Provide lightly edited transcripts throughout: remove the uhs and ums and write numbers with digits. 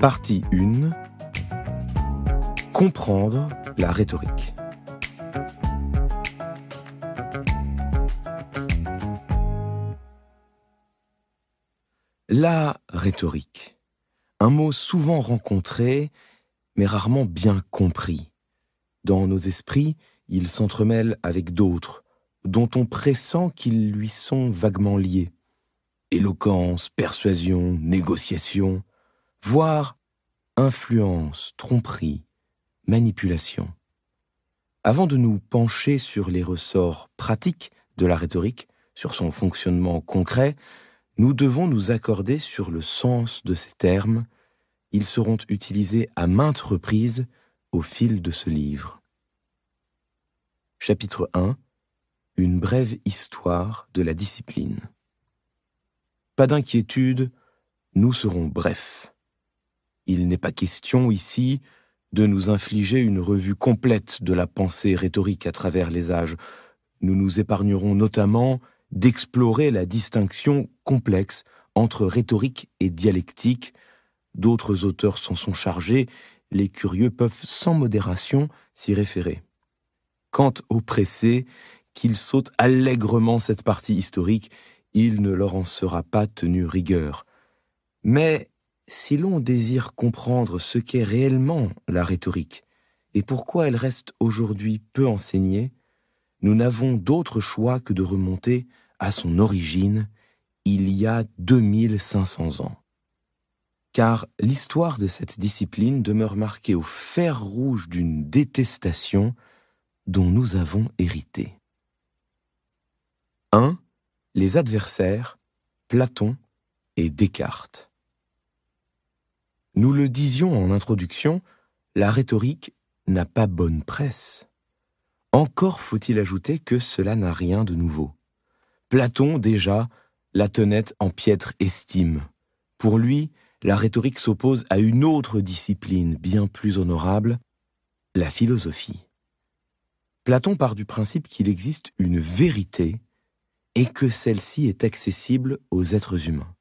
Partie 1. Comprendre la rhétorique. La rhétorique. Un mot souvent rencontré, mais rarement bien compris. Dans nos esprits, il s'entremêle avec d'autres, dont on pressent qu'ils lui sont vaguement liés. Éloquence, persuasion, négociation, voire influence, tromperie, manipulation. Avant de nous pencher sur les ressorts pratiques de la rhétorique, sur son fonctionnement concret, nous devons nous accorder sur le sens de ces termes. Ils seront utilisés à maintes reprises au fil de ce livre. Chapitre 1. Une brève histoire de la discipline. Pas d'inquiétude, nous serons brefs. Il n'est pas question ici de nous infliger une revue complète de la pensée rhétorique à travers les âges. Nous nous épargnerons notamment d'explorer la distinction complexe entre rhétorique et dialectique. D'autres auteurs s'en sont chargés, les curieux peuvent sans modération s'y référer. Quant aux pressés, qu'ils sautent allègrement cette partie historique, il ne leur en sera pas tenu rigueur. Mais si l'on désire comprendre ce qu'est réellement la rhétorique et pourquoi elle reste aujourd'hui peu enseignée, nous n'avons d'autre choix que de remonter à son origine, il y a 2500 ans. Car l'histoire de cette discipline demeure marquée au fer rouge d'une détestation dont nous avons hérité. 1. Les adversaires, Platon et Descartes. Nous le disions en introduction, la rhétorique n'a pas bonne presse. Encore faut-il ajouter que cela n'a rien de nouveau. Platon, déjà, la tenait en piètre estime. Pour lui, la rhétorique s'oppose à une autre discipline bien plus honorable, la philosophie. Platon part du principe qu'il existe une vérité et que celle-ci est accessible aux êtres humains.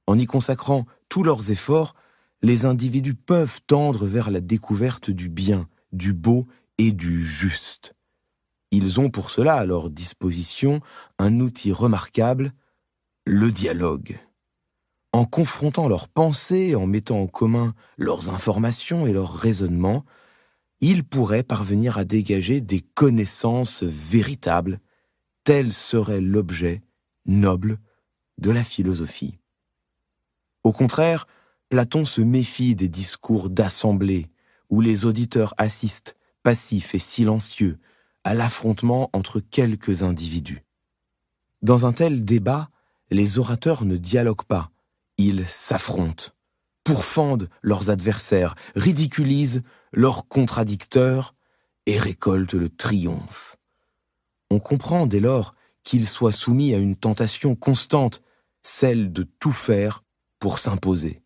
En y consacrant tous leurs efforts, les individus peuvent tendre vers la découverte du bien, du beau et du juste. Ils ont pour cela à leur disposition un outil remarquable, le dialogue. En confrontant leurs pensées, en mettant en commun leurs informations et leurs raisonnements, ils pourraient parvenir à dégager des connaissances véritables. Tel serait l'objet noble de la philosophie. Au contraire, Platon se méfie des discours d'assemblée où les auditeurs assistent, passifs et silencieux, à l'affrontement entre quelques individus. Dans un tel débat, les orateurs ne dialoguent pas, ils s'affrontent, pourfendent leurs adversaires, ridiculisent leurs contradicteurs et récoltent le triomphe. On comprend dès lors qu'ils soient soumis à une tentation constante, celle de tout faire pour s'imposer.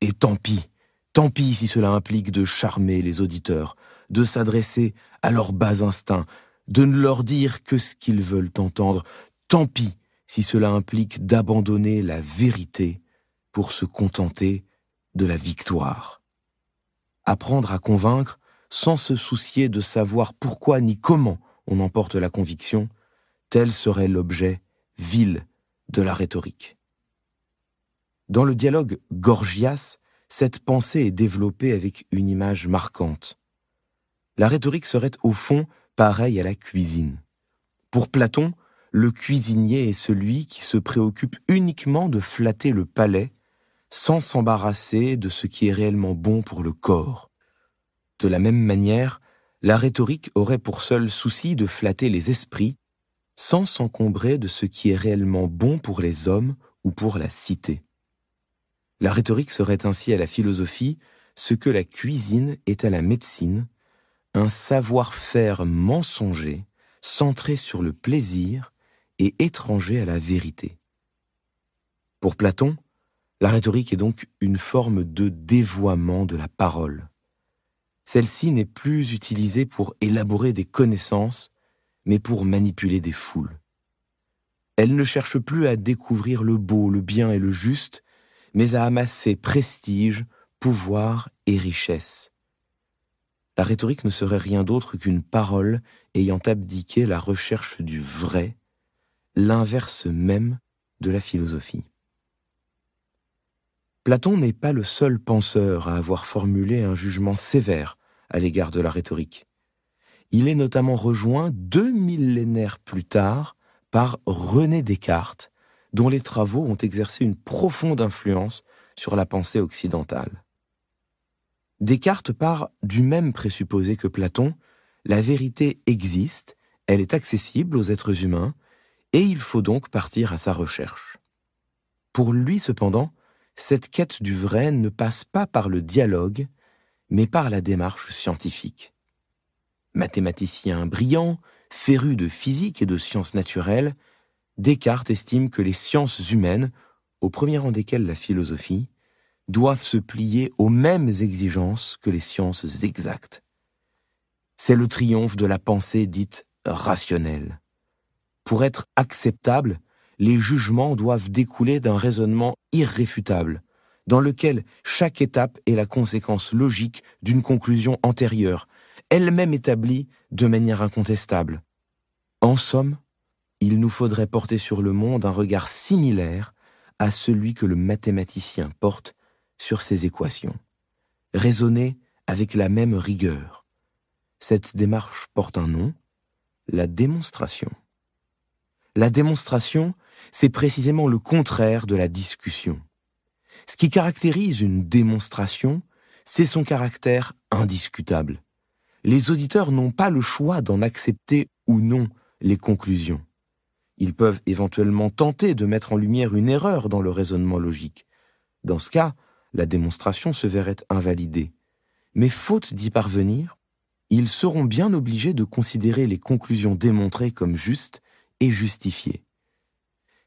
Et tant pis si cela implique de charmer les auditeurs, de s'adresser à leurs bas instincts, de ne leur dire que ce qu'ils veulent entendre. Tant pis si cela implique d'abandonner la vérité pour se contenter de la victoire. Apprendre à convaincre sans se soucier de savoir pourquoi ni comment on emporte la conviction, tel serait l'objet vil de la rhétorique. Dans le dialogue Gorgias, cette pensée est développée avec une image marquante. La rhétorique serait au fond pareille à la cuisine. Pour Platon, le cuisinier est celui qui se préoccupe uniquement de flatter le palais sans s'embarrasser de ce qui est réellement bon pour le corps. De la même manière, la rhétorique aurait pour seul souci de flatter les esprits sans s'encombrer de ce qui est réellement bon pour les hommes ou pour la cité. La rhétorique serait ainsi à la philosophie ce que la cuisine est à la médecine, un savoir-faire mensonger, centré sur le plaisir et étranger à la vérité. Pour Platon, la rhétorique est donc une forme de dévoiement de la parole. Celle-ci n'est plus utilisée pour élaborer des connaissances, mais pour manipuler des foules. Elle ne cherche plus à découvrir le beau, le bien et le juste, mais à amasser prestige, pouvoir et richesse. La rhétorique ne serait rien d'autre qu'une parole ayant abdiqué la recherche du vrai, l'inverse même de la philosophie. Platon n'est pas le seul penseur à avoir formulé un jugement sévère à l'égard de la rhétorique. Il est notamment rejoint 2 millénaires plus tard par René Descartes, dont les travaux ont exercé une profonde influence sur la pensée occidentale. Descartes part du même présupposé que Platon, la vérité existe, elle est accessible aux êtres humains, et il faut donc partir à sa recherche. Pour lui cependant, cette quête du vrai ne passe pas par le dialogue, mais par la démarche scientifique. Mathématicien brillant, féru de physique et de sciences naturelles, Descartes estime que les sciences humaines, au premier rang desquelles la philosophie, doivent se plier aux mêmes exigences que les sciences exactes. C'est le triomphe de la pensée dite rationnelle. Pour être acceptables, les jugements doivent découler d'un raisonnement irréfutable, dans lequel chaque étape est la conséquence logique d'une conclusion antérieure, elle-même établie de manière incontestable. En somme, il nous faudrait porter sur le monde un regard similaire à celui que le mathématicien porte sur ses équations. Raisonner avec la même rigueur. Cette démarche porte un nom, la démonstration. La démonstration, c'est précisément le contraire de la discussion. Ce qui caractérise une démonstration, c'est son caractère indiscutable. Les auditeurs n'ont pas le choix d'en accepter ou non les conclusions. Ils peuvent éventuellement tenter de mettre en lumière une erreur dans le raisonnement logique. Dans ce cas, la démonstration se verrait invalidée. Mais faute d'y parvenir, ils seront bien obligés de considérer les conclusions démontrées comme justes et justifiées.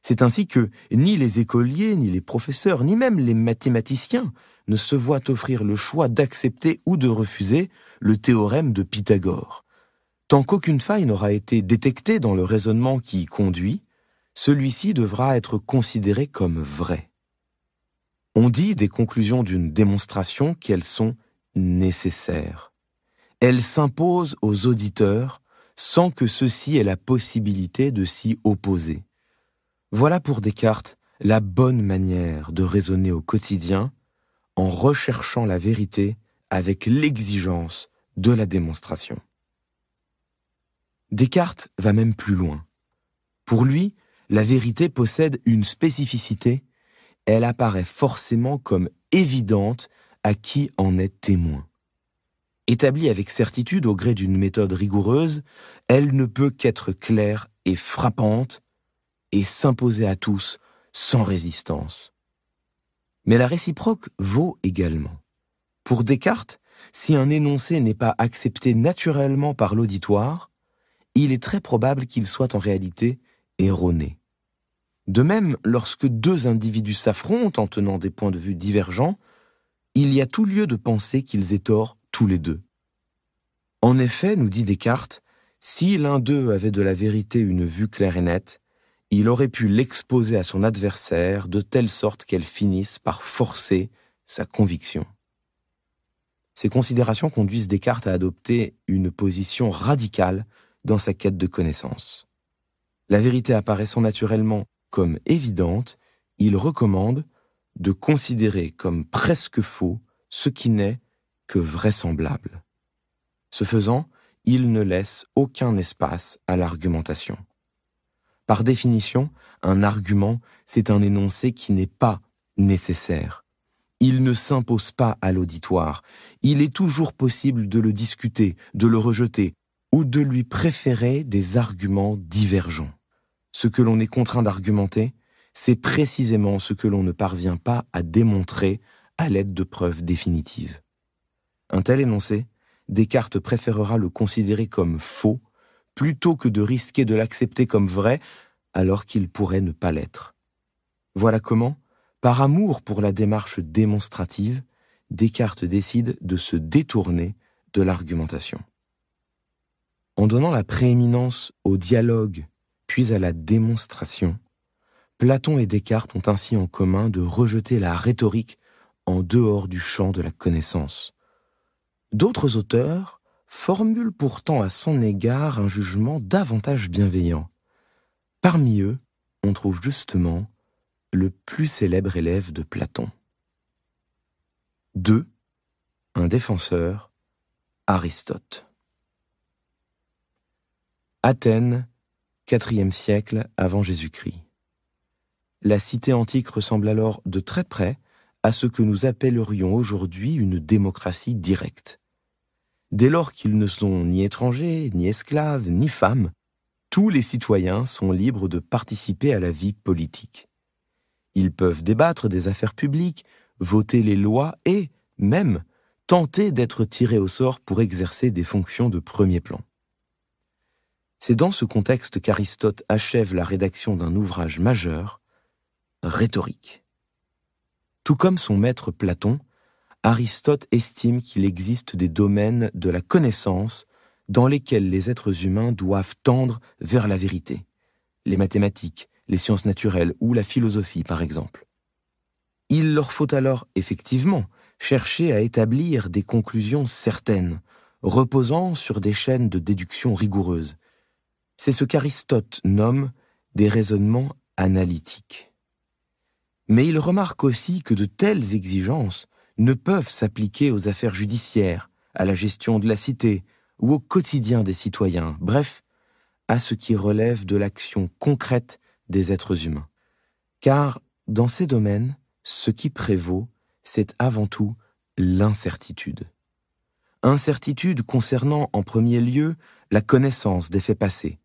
C'est ainsi que ni les écoliers, ni les professeurs, ni même les mathématiciens ne se voient offrir le choix d'accepter ou de refuser le théorème de Pythagore. Tant qu'aucune faille n'aura été détectée dans le raisonnement qui y conduit, celui-ci devra être considéré comme vrai. On dit des conclusions d'une démonstration qu'elles sont nécessaires. Elles s'imposent aux auditeurs sans que ceux-ci aient la possibilité de s'y opposer. Voilà pour Descartes la bonne manière de raisonner au quotidien en recherchant la vérité avec l'exigence de la démonstration. Descartes va même plus loin. Pour lui, la vérité possède une spécificité, elle apparaît forcément comme évidente à qui en est témoin. Établie avec certitude au gré d'une méthode rigoureuse, elle ne peut qu'être claire et frappante et s'imposer à tous sans résistance. Mais la réciproque vaut également. Pour Descartes, si un énoncé n'est pas accepté naturellement par l'auditoire, il est très probable qu'il soit en réalité erroné. De même, lorsque deux individus s'affrontent en tenant des points de vue divergents, il y a tout lieu de penser qu'ils aient tort tous les deux. En effet, nous dit Descartes, si l'un d'eux avait de la vérité une vue claire et nette, il aurait pu l'exposer à son adversaire de telle sorte qu'elle finisse par forcer sa conviction. Ces considérations conduisent Descartes à adopter une position radicale dans sa quête de connaissance. La vérité apparaissant naturellement comme évidente, il recommande de considérer comme presque faux ce qui n'est que vraisemblable. Ce faisant, il ne laisse aucun espace à l'argumentation. Par définition, un argument, c'est un énoncé qui n'est pas nécessaire. Il ne s'impose pas à l'auditoire. Il est toujours possible de le discuter, de le rejeter, ou de lui préférer des arguments divergents. Ce que l'on est contraint d'argumenter, c'est précisément ce que l'on ne parvient pas à démontrer à l'aide de preuves définitives. Un tel énoncé, Descartes préférera le considérer comme faux plutôt que de risquer de l'accepter comme vrai alors qu'il pourrait ne pas l'être. Voilà comment, par amour pour la démarche démonstrative, Descartes décide de se détourner de l'argumentation. En donnant la prééminence au dialogue puis à la démonstration, Platon et Descartes ont ainsi en commun de rejeter la rhétorique en dehors du champ de la connaissance. D'autres auteurs formulent pourtant à son égard un jugement davantage bienveillant. Parmi eux, on trouve justement le plus célèbre élève de Platon. 2. Un défenseur, Aristote. Athènes, IVe siècle avant Jésus-Christ. La cité antique ressemble alors de très près à ce que nous appellerions aujourd'hui une démocratie directe. Dès lors qu'ils ne sont ni étrangers, ni esclaves, ni femmes, tous les citoyens sont libres de participer à la vie politique. Ils peuvent débattre des affaires publiques, voter les lois et, même, tenter d'être tirés au sort pour exercer des fonctions de premier plan. C'est dans ce contexte qu'Aristote achève la rédaction d'un ouvrage majeur, Rhétorique. Tout comme son maître Platon, Aristote estime qu'il existe des domaines de la connaissance dans lesquels les êtres humains doivent tendre vers la vérité, les mathématiques, les sciences naturelles ou la philosophie par exemple. Il leur faut alors effectivement chercher à établir des conclusions certaines, reposant sur des chaînes de déduction rigoureuses. C'est ce qu'Aristote nomme des raisonnements analytiques. Mais il remarque aussi que de telles exigences ne peuvent s'appliquer aux affaires judiciaires, à la gestion de la cité ou au quotidien des citoyens, bref, à ce qui relève de l'action concrète des êtres humains. Car, dans ces domaines, ce qui prévaut, c'est avant tout l'incertitude. Incertitude concernant en premier lieu la connaissance des faits passés.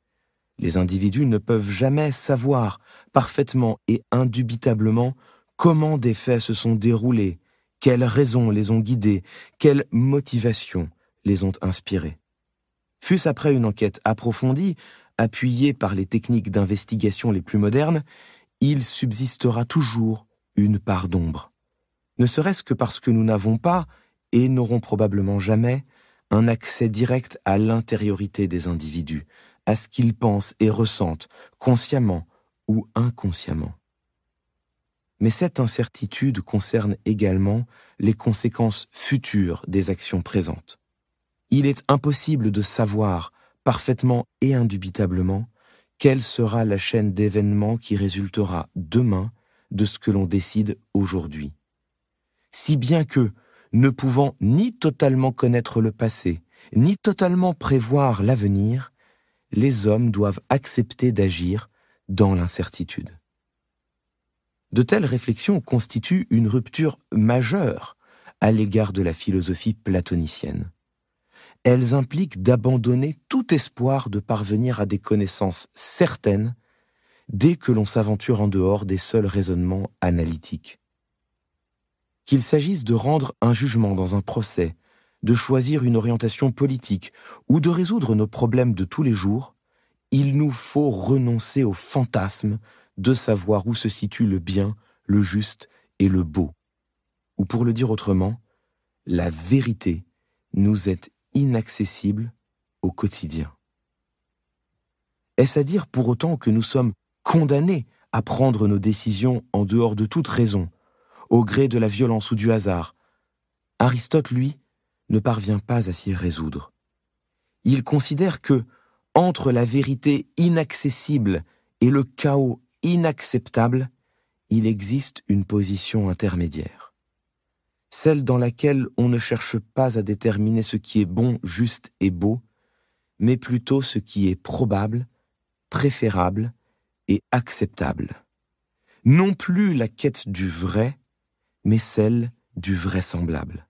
Les individus ne peuvent jamais savoir parfaitement et indubitablement comment des faits se sont déroulés, quelles raisons les ont guidés, quelles motivations les ont inspirés. Fût-ce après une enquête approfondie, appuyée par les techniques d'investigation les plus modernes, il subsistera toujours une part d'ombre. Ne serait-ce que parce que nous n'avons pas, et n'aurons probablement jamais, un accès direct à l'intériorité des individus, à ce qu'ils pensent et ressentent, consciemment ou inconsciemment. Mais cette incertitude concerne également les conséquences futures des actions présentes. Il est impossible de savoir, parfaitement et indubitablement, quelle sera la chaîne d'événements qui résultera demain de ce que l'on décide aujourd'hui. Si bien que, ne pouvant ni totalement connaître le passé, ni totalement prévoir l'avenir, les hommes doivent accepter d'agir dans l'incertitude. De telles réflexions constituent une rupture majeure à l'égard de la philosophie platonicienne. Elles impliquent d'abandonner tout espoir de parvenir à des connaissances certaines dès que l'on s'aventure en dehors des seuls raisonnements analytiques. Qu'il s'agisse de rendre un jugement dans un procès, de choisir une orientation politique ou de résoudre nos problèmes de tous les jours, il nous faut renoncer au fantasme de savoir où se situe le bien, le juste et le beau. Ou pour le dire autrement, la vérité nous est inaccessible au quotidien. Est-ce à dire pour autant que nous sommes condamnés à prendre nos décisions en dehors de toute raison, au gré de la violence ou du hasard? Aristote, lui, ne parvient pas à s'y résoudre. Il considère que, entre la vérité inaccessible et le chaos inacceptable, il existe une position intermédiaire. Celle dans laquelle on ne cherche pas à déterminer ce qui est bon, juste et beau, mais plutôt ce qui est probable, préférable et acceptable. Non plus la quête du vrai, mais celle du vraisemblable.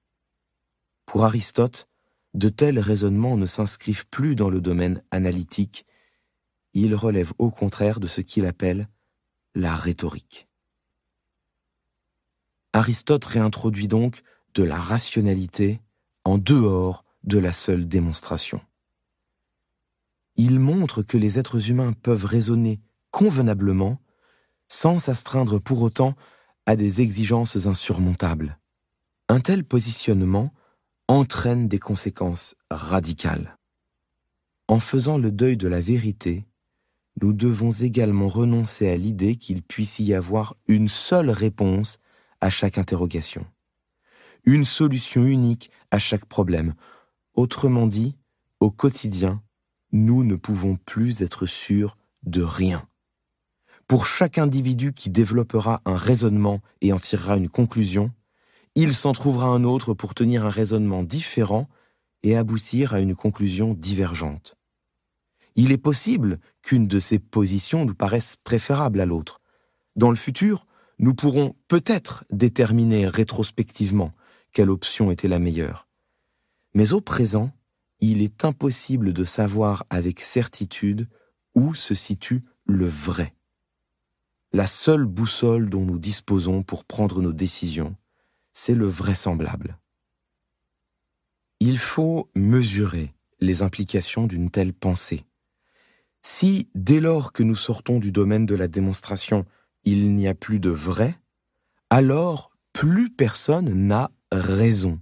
Pour Aristote, de tels raisonnements ne s'inscrivent plus dans le domaine analytique, ils relèvent au contraire de ce qu'il appelle la rhétorique. Aristote réintroduit donc de la rationalité en dehors de la seule démonstration. Il montre que les êtres humains peuvent raisonner convenablement sans s'astreindre pour autant à des exigences insurmontables. Un tel positionnement entraîne des conséquences radicales. En faisant le deuil de la vérité, nous devons également renoncer à l'idée qu'il puisse y avoir une seule réponse à chaque interrogation, une solution unique à chaque problème. Autrement dit, au quotidien, nous ne pouvons plus être sûrs de rien. Pour chaque individu qui développera un raisonnement et en tirera une conclusion, il s'en trouvera un autre pour tenir un raisonnement différent et aboutir à une conclusion divergente. Il est possible qu'une de ces positions nous paraisse préférable à l'autre. Dans le futur, nous pourrons peut-être déterminer rétrospectivement quelle option était la meilleure. Mais au présent, il est impossible de savoir avec certitude où se situe le vrai. La seule boussole dont nous disposons pour prendre nos décisions, c'est le vraisemblable. Il faut mesurer les implications d'une telle pensée. Si, dès lors que nous sortons du domaine de la démonstration, il n'y a plus de vrai, alors plus personne n'a raison.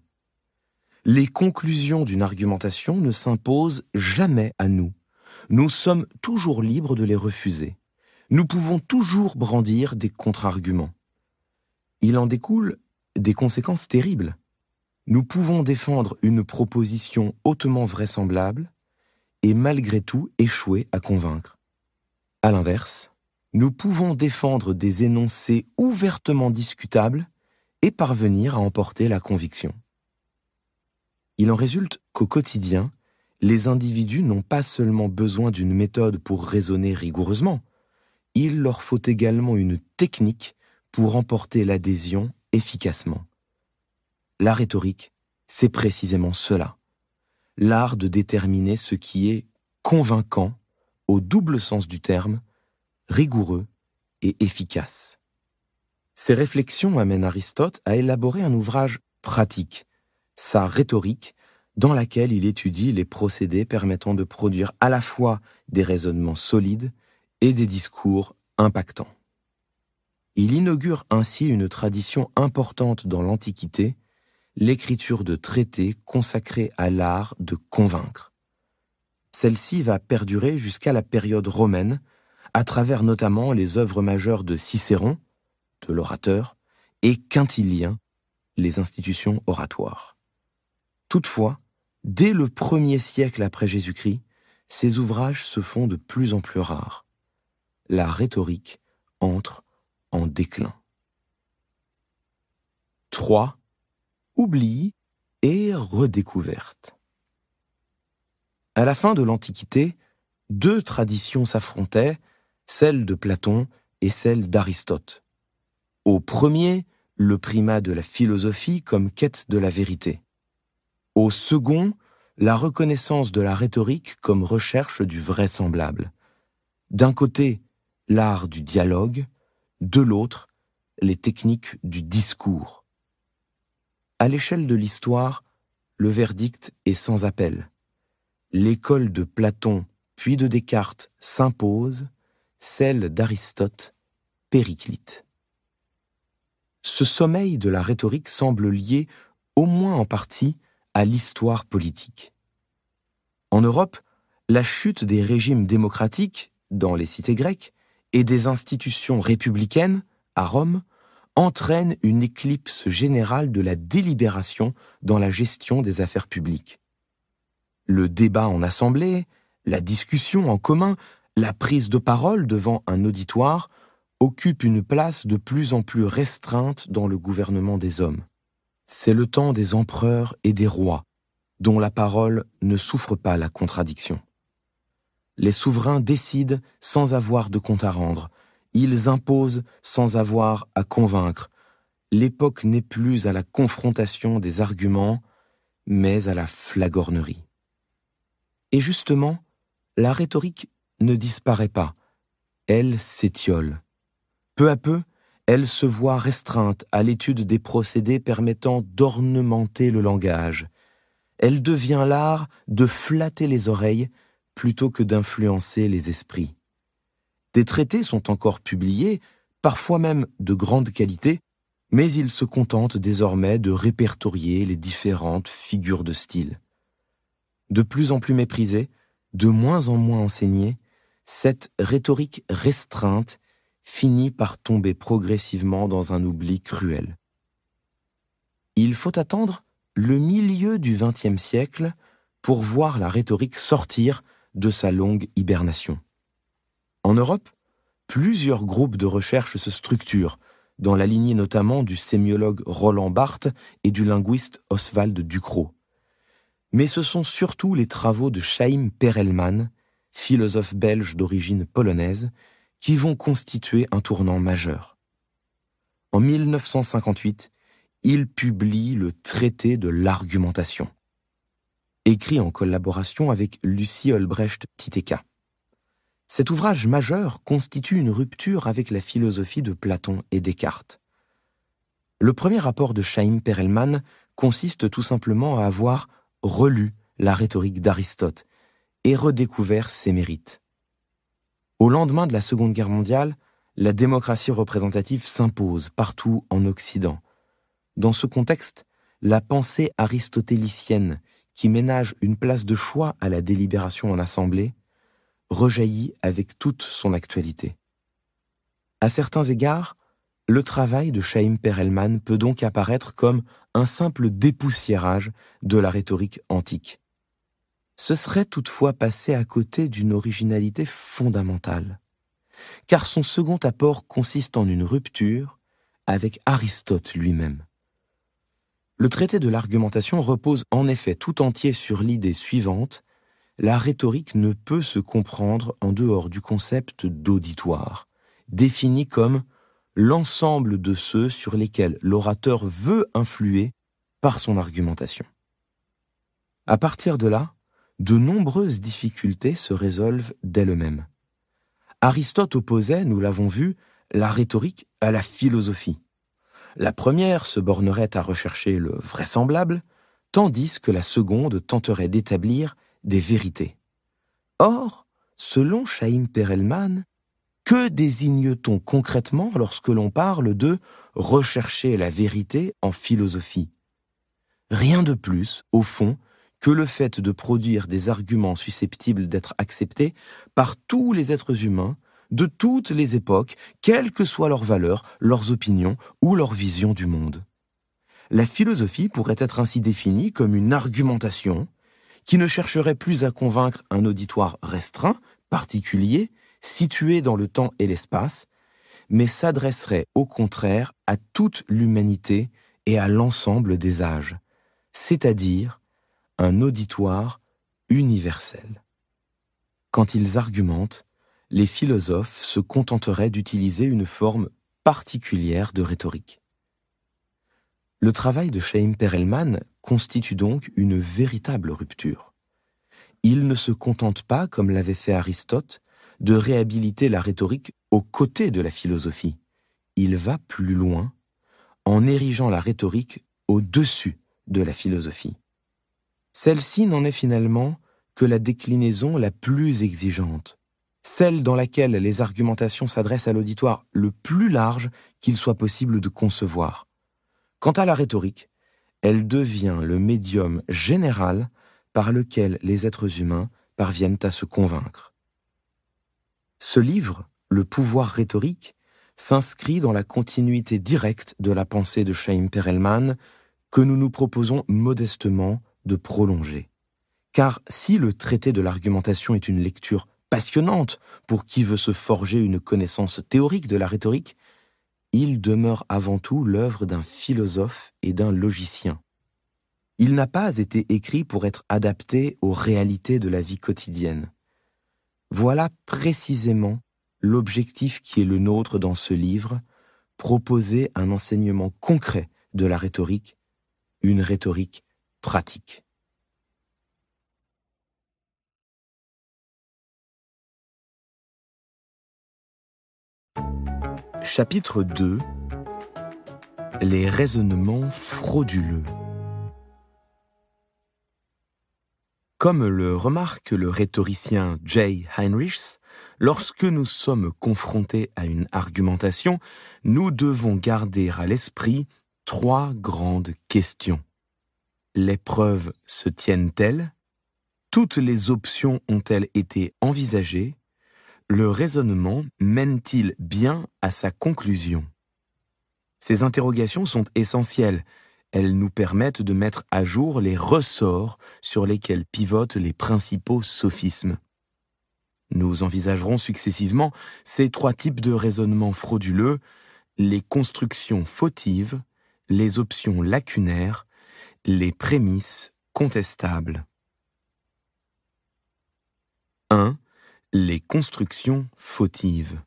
Les conclusions d'une argumentation ne s'imposent jamais à nous. Nous sommes toujours libres de les refuser. Nous pouvons toujours brandir des contre-arguments. Il en découle des conséquences terribles. Nous pouvons défendre une proposition hautement vraisemblable et malgré tout échouer à convaincre. À l'inverse, nous pouvons défendre des énoncés ouvertement discutables et parvenir à emporter la conviction. Il en résulte qu'au quotidien, les individus n'ont pas seulement besoin d'une méthode pour raisonner rigoureusement, il leur faut également une technique pour emporter l'adhésion efficacement. La rhétorique, c'est précisément cela, l'art de déterminer ce qui est convaincant au double sens du terme, rigoureux et efficace. Ces réflexions amènent Aristote à élaborer un ouvrage pratique, sa rhétorique, dans laquelle il étudie les procédés permettant de produire à la fois des raisonnements solides et des discours impactants. Il inaugure ainsi une tradition importante dans l'Antiquité, l'écriture de traités consacrés à l'art de convaincre. Celle-ci va perdurer jusqu'à la période romaine, à travers notamment les œuvres majeures de Cicéron, de l'orateur, et Quintilien, les institutions oratoires. Toutefois, dès le 1er siècle après Jésus-Christ, ces ouvrages se font de plus en plus rares. La rhétorique entre en déclin. 3. Oubli et redécouverte. À la fin de l'Antiquité, deux traditions s'affrontaient, celle de Platon et celle d'Aristote. Au premier, le primat de la philosophie comme quête de la vérité. Au second, la reconnaissance de la rhétorique comme recherche du vraisemblable. D'un côté, l'art du dialogue, de l'autre, les techniques du discours. À l'échelle de l'histoire, le verdict est sans appel. L'école de Platon puis de Descartes s'impose, celle d'Aristote périclite. Ce sommeil de la rhétorique semble lié, au moins en partie, à l'histoire politique. En Europe, la chute des régimes démocratiques, dans les cités grecques, et des institutions républicaines, à Rome, entraîne une éclipse générale de la délibération dans la gestion des affaires publiques. Le débat en assemblée, la discussion en commun, la prise de parole devant un auditoire occupent une place de plus en plus restreinte dans le gouvernement des hommes. C'est le temps des empereurs et des rois, dont la parole ne souffre pas la contradiction. Les souverains décident sans avoir de compte à rendre, ils imposent sans avoir à convaincre. L'époque n'est plus à la confrontation des arguments, mais à la flagornerie. Et justement, la rhétorique ne disparaît pas, elle s'étiole. Peu à peu, elle se voit restreinte à l'étude des procédés permettant d'ornementer le langage. Elle devient l'art de flatter les oreilles plutôt que d'influencer les esprits. Des traités sont encore publiés, parfois même de grande qualité, mais ils se contentent désormais de répertorier les différentes figures de style. De plus en plus méprisés, de moins en moins enseignés, cette rhétorique restreinte finit par tomber progressivement dans un oubli cruel. Il faut attendre le milieu du XXe siècle pour voir la rhétorique sortir de sa longue hibernation. En Europe, plusieurs groupes de recherche se structurent, dans la lignée notamment du sémiologue Roland Barthes et du linguiste Oswald Ducrot. Mais ce sont surtout les travaux de Chaim Perelman, philosophe belge d'origine polonaise, qui vont constituer un tournant majeur. En 1958, il publie le traité de l'argumentation, écrit en collaboration avec Lucie Olbrecht-Titeka. Cet ouvrage majeur constitue une rupture avec la philosophie de Platon et Descartes. Le premier rapport de Chaim Perelman consiste tout simplement à avoir relu la rhétorique d'Aristote et redécouvert ses mérites. Au lendemain de la Seconde Guerre mondiale, la démocratie représentative s'impose partout en Occident. Dans ce contexte, la pensée aristotélicienne, qui ménage une place de choix à la délibération en assemblée, rejaillit avec toute son actualité. À certains égards, le travail de Chaim Perelman peut donc apparaître comme un simple dépoussiérage de la rhétorique antique. Ce serait toutefois passer à côté d'une originalité fondamentale, car son second apport consiste en une rupture avec Aristote lui-même. Le traité de l'argumentation repose en effet tout entier sur l'idée suivante: la rhétorique ne peut se comprendre en dehors du concept d'auditoire, défini comme l'ensemble de ceux sur lesquels l'orateur veut influer par son argumentation. À partir de là, de nombreuses difficultés se résolvent d'elles-mêmes. Aristote opposait, nous l'avons vu, la rhétorique à la philosophie. La première se bornerait à rechercher le vraisemblable, tandis que la seconde tenterait d'établir des vérités. Or, selon Chaim Perelman, que désigne-t-on concrètement lorsque l'on parle de rechercher la vérité en philosophie? Rien de plus, au fond, que le fait de produire des arguments susceptibles d'être acceptés par tous les êtres humains, de toutes les époques, quelles que soient leurs valeurs, leurs opinions ou leur vision du monde. La philosophie pourrait être ainsi définie comme une argumentation qui ne chercherait plus à convaincre un auditoire restreint, particulier, situé dans le temps et l'espace, mais s'adresserait au contraire à toute l'humanité et à l'ensemble des âges, c'est-à-dire un auditoire universel. Quand ils argumentent, les philosophes se contenteraient d'utiliser une forme particulière de rhétorique. Le travail de Chaim Perelman constitue donc une véritable rupture. Il ne se contente pas, comme l'avait fait Aristote, de réhabiliter la rhétorique aux côtés de la philosophie. Il va plus loin en érigeant la rhétorique au-dessus de la philosophie. Celle-ci n'en est finalement que la déclinaison la plus exigeante, celle dans laquelle les argumentations s'adressent à l'auditoire le plus large qu'il soit possible de concevoir. Quant à la rhétorique, elle devient le médium général par lequel les êtres humains parviennent à se convaincre. Ce livre, Le pouvoir rhétorique, s'inscrit dans la continuité directe de la pensée de Chaim Perelman que nous nous proposons modestement de prolonger. Car si le traité de l'argumentation est une lecture passionnante pour qui veut se forger une connaissance théorique de la rhétorique, il demeure avant tout l'œuvre d'un philosophe et d'un logicien. Il n'a pas été écrit pour être adapté aux réalités de la vie quotidienne. Voilà précisément l'objectif qui est le nôtre dans ce livre, proposer un enseignement concret de la rhétorique, une rhétorique pratique. Chapitre 2. Les raisonnements frauduleux. Comme le remarque le rhétoricien J. Heinrichs, lorsque nous sommes confrontés à une argumentation, nous devons garder à l'esprit 3 grandes questions. Les preuves se tiennent-elles? Toutes les options ont-elles été envisagées? le raisonnement mène-t-il bien à sa conclusion? Ces interrogations sont essentielles. Elles nous permettent de mettre à jour les ressorts sur lesquels pivotent les principaux sophismes. Nous envisagerons successivement ces trois types de raisonnements frauduleux, les constructions fautives, les options lacunaires, les prémices contestables. 1. Les constructions fautives.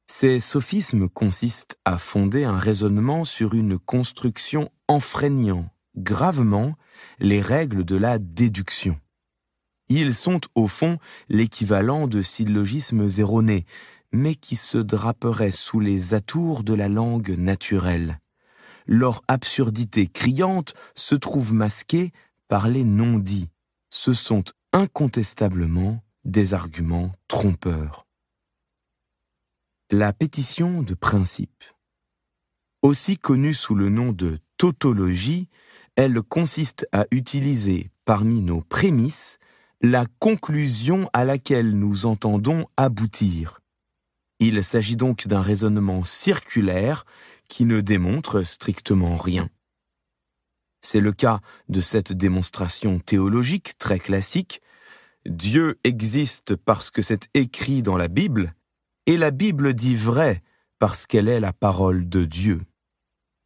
Ces sophismes consistent à fonder un raisonnement sur une construction enfreignant gravement les règles de la déduction. Ils sont au fond l'équivalent de syllogismes erronés, mais qui se draperaient sous les atours de la langue naturelle. Leur absurdité criante se trouve masquée par les non-dits. Ce sont incontestablement des arguments trompeurs. La pétition de principe. Aussi connue sous le nom de tautologie, elle consiste à utiliser parmi nos prémices la conclusion à laquelle nous entendons aboutir. Il s'agit donc d'un raisonnement circulaire qui ne démontre strictement rien. C'est le cas de cette démonstration théologique très classique. Dieu existe parce que c'est écrit dans la Bible, et la Bible dit vrai parce qu'elle est la parole de Dieu.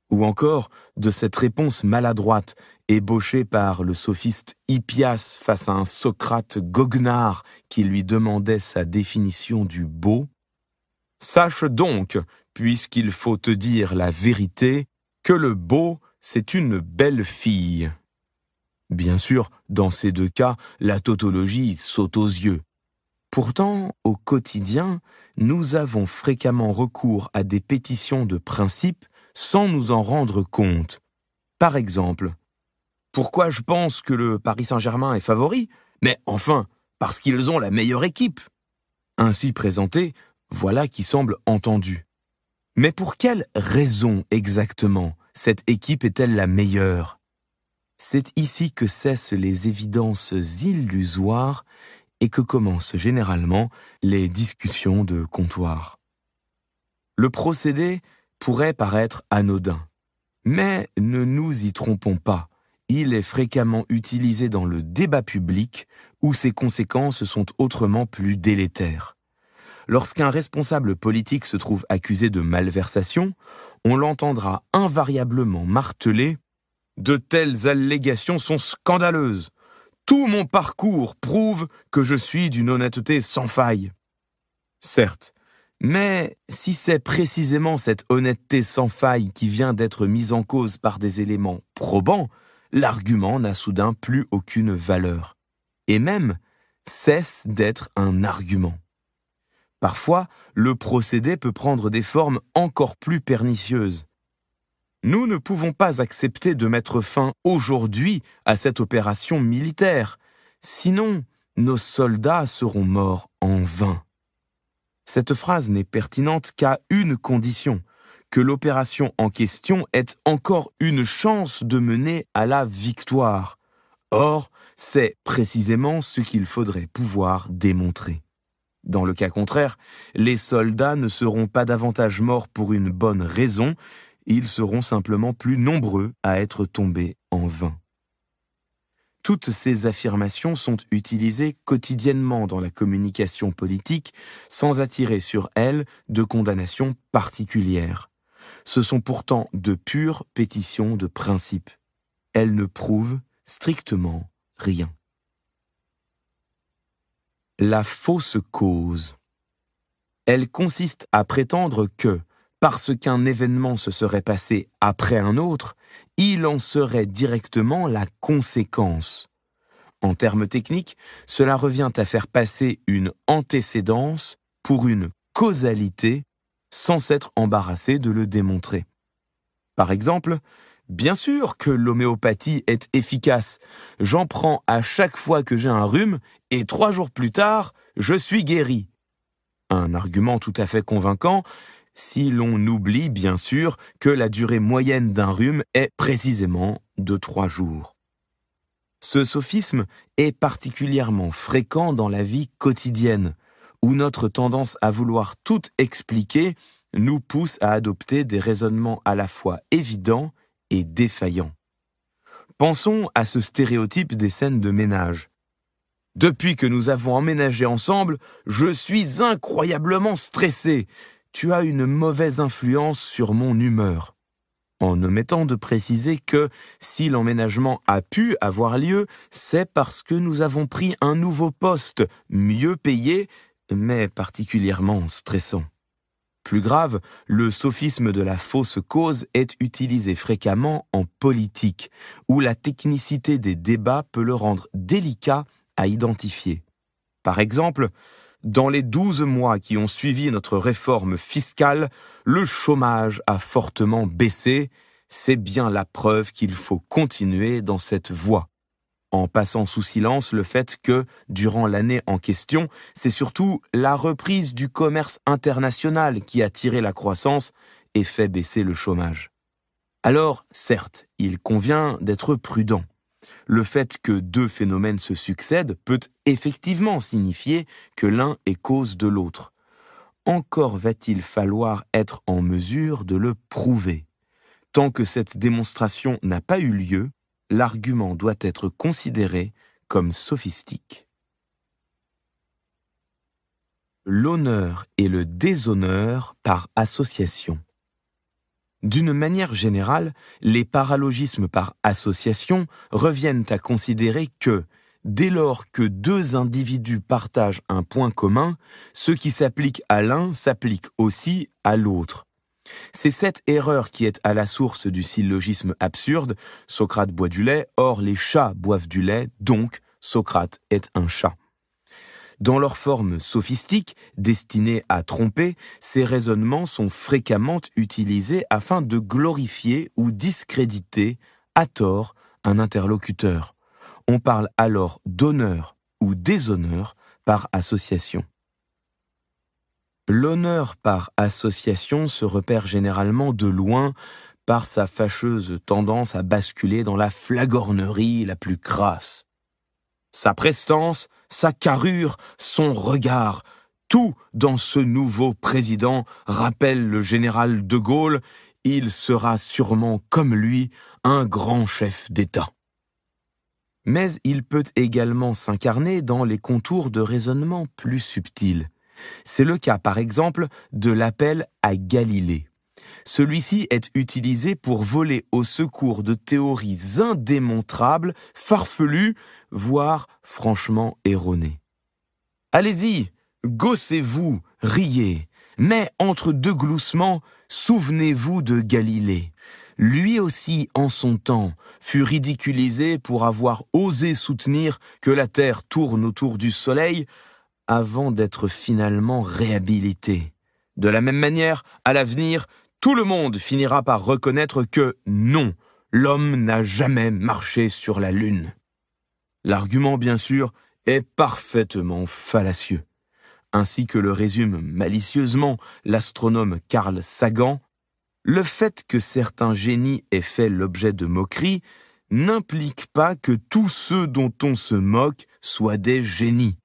Ou encore de cette réponse maladroite ébauchée par le sophiste Hippias face à un Socrate goguenard qui lui demandait sa définition du beau. « Sache donc, puisqu'il faut te dire la vérité, que le beau, c'est une belle fille. » Bien sûr, dans ces deux cas, la tautologie saute aux yeux. Pourtant, au quotidien, nous avons fréquemment recours à des pétitions de principe sans nous en rendre compte. Par exemple, « Pourquoi je pense que le Paris Saint-Germain est favori? Mais enfin, parce qu'ils ont la meilleure équipe. » Ainsi présenté, voilà qui semble entendu. Mais pour quelle raison exactement cette équipe est-elle la meilleure? C'est ici que cessent les évidences illusoires et que commencent généralement les discussions de comptoir. Le procédé pourrait paraître anodin, mais ne nous y trompons pas, il est fréquemment utilisé dans le débat public où ses conséquences sont autrement plus délétères. Lorsqu'un responsable politique se trouve accusé de malversation, on l'entendra invariablement marteler « De telles allégations sont scandaleuses. Tout mon parcours prouve que je suis d'une honnêteté sans faille. » Certes, mais si c'est précisément cette honnêteté sans faille qui vient d'être mise en cause par des éléments probants, l'argument n'a soudain plus aucune valeur, et même cesse d'être un argument. Parfois, le procédé peut prendre des formes encore plus pernicieuses. Nous ne pouvons pas accepter de mettre fin aujourd'hui à cette opération militaire, sinon nos soldats seront morts en vain. Cette phrase n'est pertinente qu'à une condition, que l'opération en question ait encore une chance de mener à la victoire. Or, c'est précisément ce qu'il faudrait pouvoir démontrer. Dans le cas contraire, les soldats ne seront pas davantage morts pour une bonne raison, ils seront simplement plus nombreux à être tombés en vain. Toutes ces affirmations sont utilisées quotidiennement dans la communication politique sans attirer sur elles de condamnation particulière. Ce sont pourtant de pures pétitions de principe. Elles ne prouvent strictement rien. La fausse cause. Elle consiste à prétendre que, parce qu'un événement se serait passé après un autre, il en serait directement la conséquence. En termes techniques, cela revient à faire passer une antécédence pour une causalité sans s'être embarrassé de le démontrer. Par exemple, bien sûr que l'homéopathie est efficace. J'en prends à chaque fois que j'ai un rhume et 3 jours plus tard, je suis guéri. Un argument tout à fait convaincant si l'on oublie bien sûr que la durée moyenne d'un rhume est précisément de 3 jours. Ce sophisme est particulièrement fréquent dans la vie quotidienne, où notre tendance à vouloir tout expliquer nous pousse à adopter des raisonnements à la fois évidents et défaillants. Pensons à ce stéréotype des scènes de ménage. Depuis que nous avons emménagé ensemble, je suis incroyablement stressé. Tu as une mauvaise influence sur mon humeur. En omettant de préciser que, si l'emménagement a pu avoir lieu, c'est parce que nous avons pris un nouveau poste, mieux payé, mais particulièrement stressant. Plus grave, le sophisme de la fausse cause est utilisé fréquemment en politique, où la technicité des débats peut le rendre délicat à identifier. Par exemple, dans les 12 mois qui ont suivi notre réforme fiscale, le chômage a fortement baissé. C'est bien la preuve qu'il faut continuer dans cette voie. En passant sous silence le fait que, durant l'année en question, c'est surtout la reprise du commerce international qui a tiré la croissance et fait baisser le chômage. Alors, certes, il convient d'être prudent. Le fait que deux phénomènes se succèdent peut effectivement signifier que l'un est cause de l'autre. Encore va-t-il falloir être en mesure de le prouver. Tant que cette démonstration n'a pas eu lieu, l'argument doit être considéré comme sophistique. L'honneur et le déshonneur par association. D'une manière générale, les paralogismes par association reviennent à considérer que, dès lors que deux individus partagent un point commun, ce qui s'applique à l'un s'applique aussi à l'autre. C'est cette erreur qui est à la source du syllogisme absurde « Socrate boit du lait, or les chats boivent du lait, donc Socrate est un chat ». Dans leur forme sophistique, destinée à tromper, ces raisonnements sont fréquemment utilisés afin de glorifier ou discréditer, à tort, un interlocuteur. On parle alors d'honneur ou déshonneur par association. L'honneur par association se repère généralement de loin par sa fâcheuse tendance à basculer dans la flagornerie la plus crasse. Sa prestance, sa carrure, son regard, tout dans ce nouveau président rappelle le général de Gaulle, il sera sûrement comme lui un grand chef d'État. Mais il peut également s'incarner dans les contours de raisonnement plus subtils. C'est le cas, par exemple, de l'appel à Galilée. Celui-ci est utilisé pour voler au secours de théories indémontrables, farfelues, voire franchement erronées. Allez-y, gaussez-vous, riez, mais entre deux gloussements, souvenez-vous de Galilée. Lui aussi, en son temps, fut ridiculisé pour avoir osé soutenir que la Terre tourne autour du Soleil avant d'être finalement réhabilité. De la même manière, à l'avenir, tout le monde finira par reconnaître que non, l'homme n'a jamais marché sur la Lune. L'argument, bien sûr, est parfaitement fallacieux. Ainsi que le résume malicieusement l'astronome Carl Sagan, le fait que certains génies aient fait l'objet de moqueries n'implique pas que tous ceux dont on se moque soient des génies.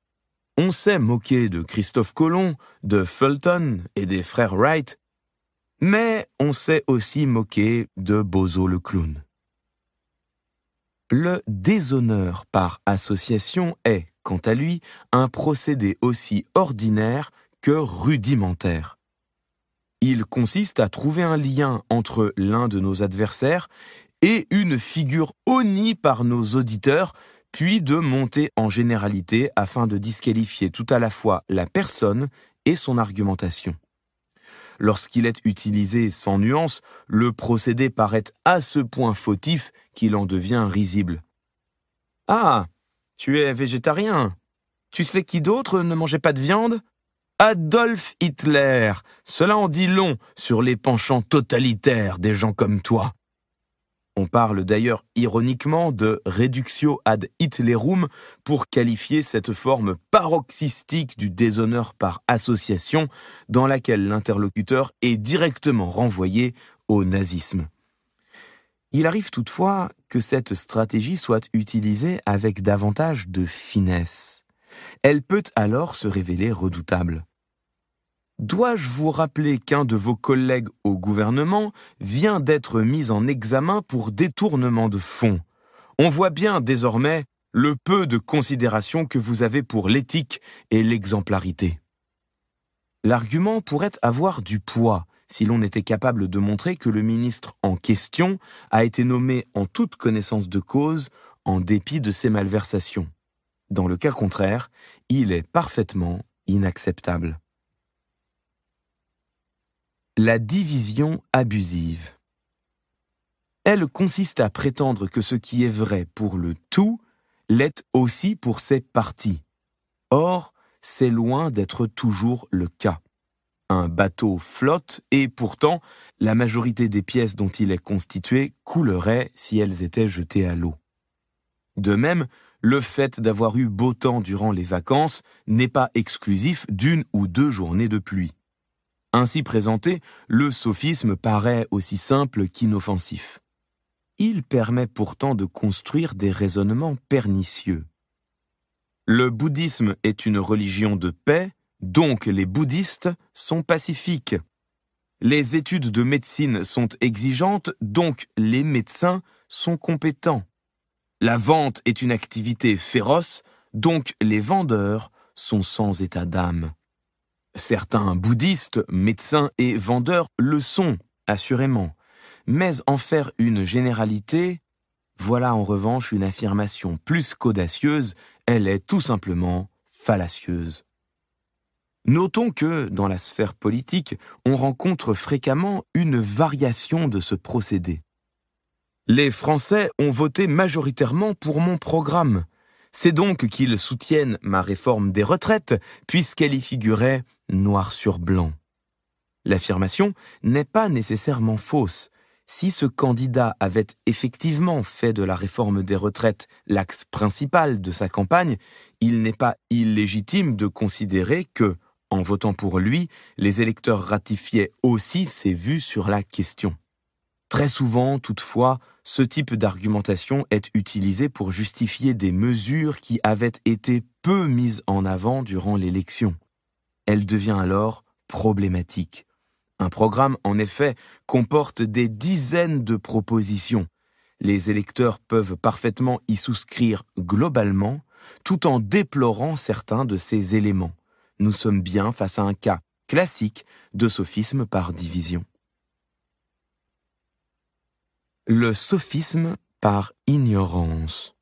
On s'est moqué de Christophe Colomb, de Fulton et des frères Wright, mais on s'est aussi moqué de Bozo le clown. Le déshonneur par association est, quant à lui, un procédé aussi ordinaire que rudimentaire. Il consiste à trouver un lien entre l'un de nos adversaires et une figure honnie par nos auditeurs, puis de monter en généralité afin de disqualifier tout à la fois la personne et son argumentation. Lorsqu'il est utilisé sans nuance, le procédé paraît à ce point fautif qu'il en devient risible. « Ah, tu es végétarien. Tu sais qui d'autre ne mangeait pas de viande ? Adolf Hitler. Cela en dit long sur les penchants totalitaires des gens comme toi. » On parle d'ailleurs ironiquement de réductio ad Hitlerum pour qualifier cette forme paroxystique du déshonneur par association dans laquelle l'interlocuteur est directement renvoyé au nazisme. Il arrive toutefois que cette stratégie soit utilisée avec davantage de finesse. Elle peut alors se révéler redoutable. Dois-je vous rappeler qu'un de vos collègues au gouvernement vient d'être mis en examen pour détournement de fonds? On voit bien désormais le peu de considération que vous avez pour l'éthique et l'exemplarité. L'argument pourrait avoir du poids si l'on était capable de montrer que le ministre en question a été nommé en toute connaissance de cause en dépit de ses malversations. Dans le cas contraire, il est parfaitement inacceptable. La division abusive. Elle consiste à prétendre que ce qui est vrai pour le tout l'est aussi pour ses parties. Or, c'est loin d'être toujours le cas. Un bateau flotte et pourtant, la majorité des pièces dont il est constitué coulerait si elles étaient jetées à l'eau. De même, le fait d'avoir eu beau temps durant les vacances n'est pas exclusif d'une ou deux journées de pluie. Ainsi présenté, le sophisme paraît aussi simple qu'inoffensif. Il permet pourtant de construire des raisonnements pernicieux. Le bouddhisme est une religion de paix, donc les bouddhistes sont pacifiques. Les études de médecine sont exigeantes, donc les médecins sont compétents. La vente est une activité féroce, donc les vendeurs sont sans état d'âme. Certains bouddhistes, médecins et vendeurs le sont, assurément, mais en faire une généralité, voilà en revanche une affirmation plus qu'audacieuse, elle est tout simplement fallacieuse. Notons que, dans la sphère politique, on rencontre fréquemment une variation de ce procédé. Les Français ont voté majoritairement pour mon programme. C'est donc qu'ils soutiennent ma réforme des retraites, puisqu'elle y figurait noir sur blanc. L'affirmation n'est pas nécessairement fausse. Si ce candidat avait effectivement fait de la réforme des retraites l'axe principal de sa campagne, il n'est pas illégitime de considérer que, en votant pour lui, les électeurs ratifiaient aussi ses vues sur la question. Très souvent, toutefois, ce type d'argumentation est utilisé pour justifier des mesures qui avaient été peu mises en avant durant l'élection. Elle devient alors problématique. Un programme, en effet, comporte des dizaines de propositions. Les électeurs peuvent parfaitement y souscrire globalement, tout en déplorant certains de ces éléments. Nous sommes bien face à un cas classique de sophisme par division. Le sophisme par ignorance.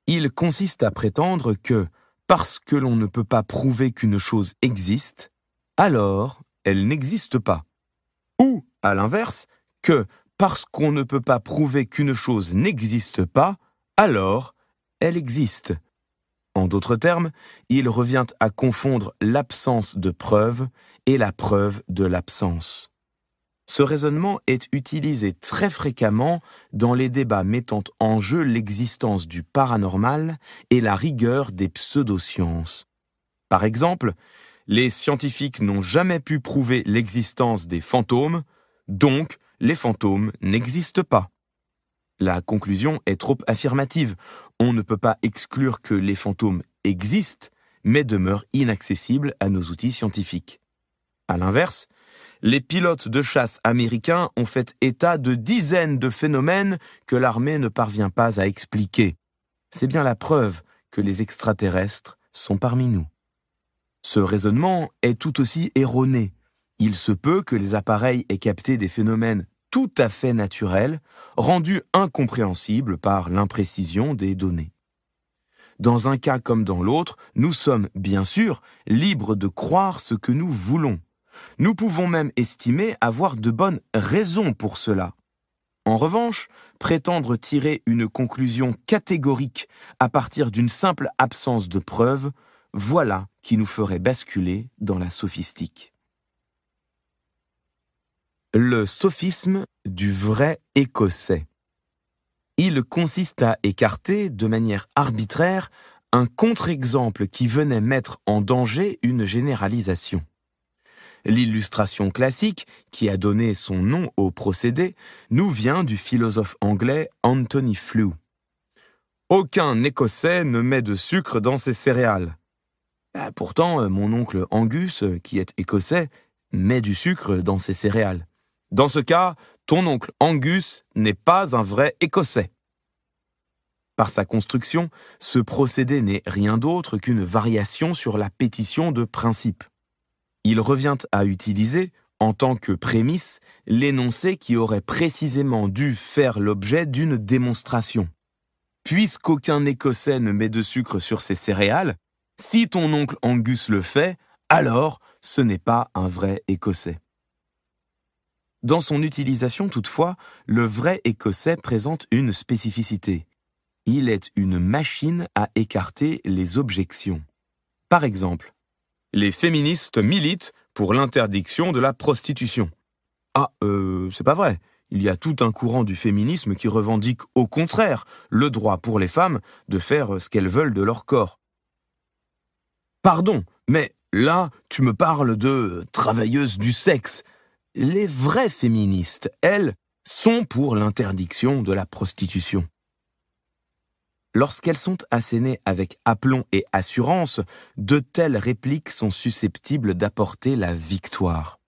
Il consiste à prétendre que, parce que l'on ne peut pas prouver qu'une chose existe, alors elle n'existe pas. Ou, à l'inverse, que, parce qu'on ne peut pas prouver qu'une chose n'existe pas, alors elle existe. En d'autres termes, il revient à confondre l'absence de preuve et la preuve de l'absence. Ce raisonnement est utilisé très fréquemment dans les débats mettant en jeu l'existence du paranormal et la rigueur des pseudosciences. Par exemple, les scientifiques n'ont jamais pu prouver l'existence des fantômes, donc les fantômes n'existent pas. La conclusion est trop affirmative. On ne peut pas exclure que les fantômes existent, mais demeurent inaccessibles à nos outils scientifiques. À l'inverse, les pilotes de chasse américains ont fait état de dizaines de phénomènes que l'armée ne parvient pas à expliquer. C'est bien la preuve que les extraterrestres sont parmi nous. Ce raisonnement est tout aussi erroné. Il se peut que les appareils aient capté des phénomènes tout à fait naturels, rendus incompréhensibles par l'imprécision des données. Dans un cas comme dans l'autre, nous sommes, bien sûr, libres de croire ce que nous voulons. Nous pouvons même estimer avoir de bonnes raisons pour cela. En revanche, prétendre tirer une conclusion catégorique à partir d'une simple absence de preuves, voilà qui nous ferait basculer dans la sophistique. Le sophisme du vrai Écossais. Il consiste à écarter, de manière arbitraire, un contre-exemple qui venait mettre en danger une généralisation. L'illustration classique, qui a donné son nom au procédé, nous vient du philosophe anglais Anthony Flew. Aucun Écossais ne met de sucre dans ses céréales. Pourtant, mon oncle Angus, qui est écossais, met du sucre dans ses céréales. Dans ce cas, ton oncle Angus n'est pas un vrai Écossais. Par sa construction, ce procédé n'est rien d'autre qu'une variation sur la pétition de principe. Il revient à utiliser, en tant que prémisse, l'énoncé qui aurait précisément dû faire l'objet d'une démonstration. Puisqu'aucun Écossais ne met de sucre sur ses céréales, si ton oncle Angus le fait, alors ce n'est pas un vrai Écossais. Dans son utilisation toutefois, le vrai Écossais présente une spécificité. Il est une machine à écarter les objections. Par exemple, les féministes militent pour l'interdiction de la prostitution. C'est pas vrai. Il y a tout un courant du féminisme qui revendique au contraire le droit pour les femmes de faire ce qu'elles veulent de leur corps. Pardon, mais là, tu me parles de travailleuses du sexe. Les vraies féministes, elles, sont pour l'interdiction de la prostitution. Lorsqu'elles sont assénées avec aplomb et assurance, de telles répliques sont susceptibles d'apporter la victoire.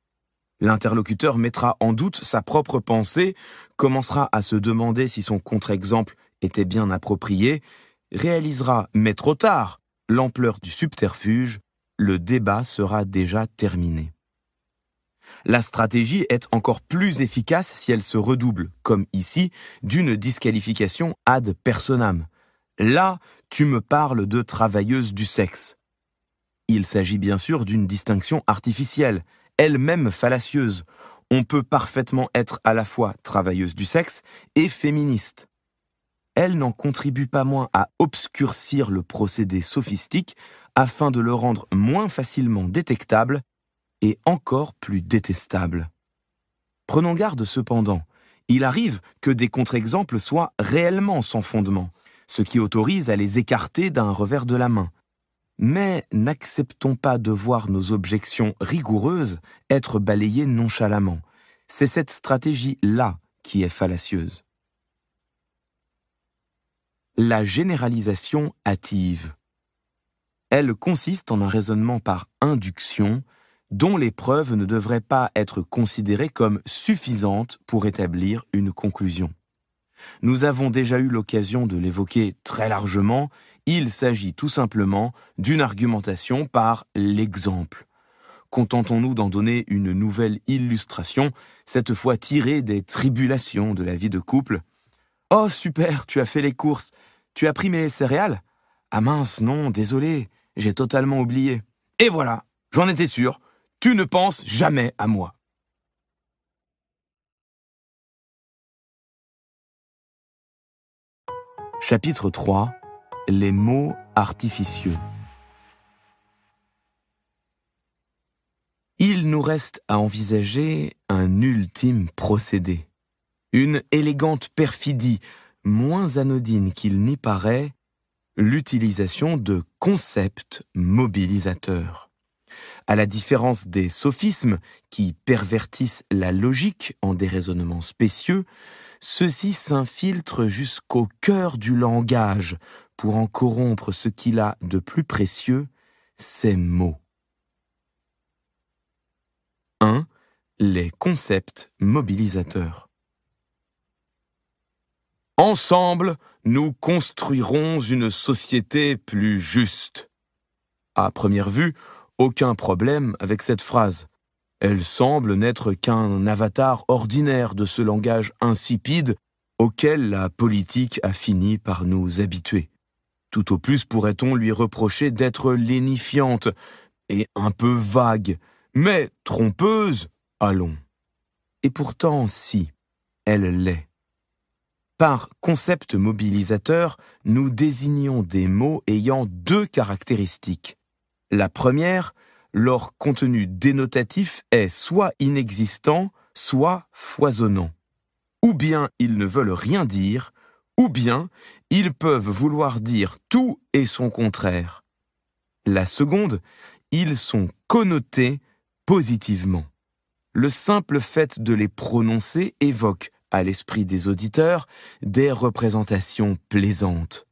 L'interlocuteur mettra en doute sa propre pensée, commencera à se demander si son contre-exemple était bien approprié, réalisera, mais trop tard, l'ampleur du subterfuge, le débat sera déjà terminé. La stratégie est encore plus efficace si elle se redouble, comme ici, d'une disqualification ad personam. Là, tu me parles de travailleuse du sexe. Il s'agit bien sûr d'une distinction artificielle, elle-même fallacieuse. On peut parfaitement être à la fois travailleuse du sexe et féministe. Elle n'en contribue pas moins à obscurcir le procédé sophistique afin de le rendre moins facilement détectable et encore plus détestable. Prenons garde cependant, il arrive que des contre-exemples soient réellement sans fondement, ce qui autorise à les écarter d'un revers de la main. Mais n'acceptons pas de voir nos objections rigoureuses être balayées nonchalamment. C'est cette stratégie-là qui est fallacieuse. La généralisation hâtive. Elle consiste en un raisonnement par induction, dont les preuves ne devraient pas être considérées comme suffisantes pour établir une conclusion. Nous avons déjà eu l'occasion de l'évoquer très largement, il s'agit tout simplement d'une argumentation par l'exemple. Contentons-nous d'en donner une nouvelle illustration, cette fois tirée des tribulations de la vie de couple. « Oh super, tu as fait les courses, tu as pris mes céréales ? Ah mince, non, désolé, j'ai totalement oublié. Et voilà, j'en étais sûr, tu ne penses jamais à moi. » Chapitre 3. Les mots artificieux. Il nous reste à envisager un ultime procédé. Une élégante perfidie, moins anodine qu'il n'y paraît, l'utilisation de concepts mobilisateurs. À la différence des sophismes qui pervertissent la logique en des raisonnements spécieux, ceux-ci s'infiltrent jusqu'au cœur du langage pour en corrompre ce qu'il a de plus précieux, ses mots. 1. Les concepts mobilisateurs. Ensemble, nous construirons une société plus juste. À première vue, aucun problème avec cette phrase. Elle semble n'être qu'un avatar ordinaire de ce langage insipide auquel la politique a fini par nous habituer. Tout au plus pourrait-on lui reprocher d'être lénifiante et un peu vague, mais trompeuse, allons. Et pourtant, si, elle l'est. Par concept mobilisateur, nous désignons des mots ayant deux caractéristiques. La première, leur contenu dénotatif est soit inexistant, soit foisonnant. Ou bien ils ne veulent rien dire, ou bien ils peuvent vouloir dire tout et son contraire. La seconde, ils sont connotés positivement. Le simple fait de les prononcer évoque, à l'esprit des auditeurs, des représentations plaisantes.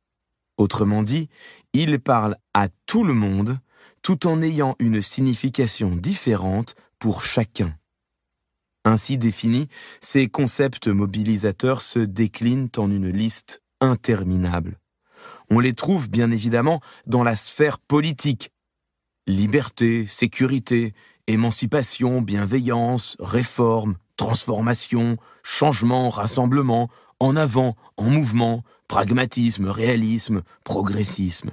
Autrement dit, ils parlent à tout le monde, tout en ayant une signification différente pour chacun. Ainsi définis, ces concepts mobilisateurs se déclinent en une liste interminable. On les trouve bien évidemment dans la sphère politique. Liberté, sécurité, émancipation, bienveillance, réforme, transformation, changement, rassemblement, en avant, en mouvement, pragmatisme, réalisme, progressisme.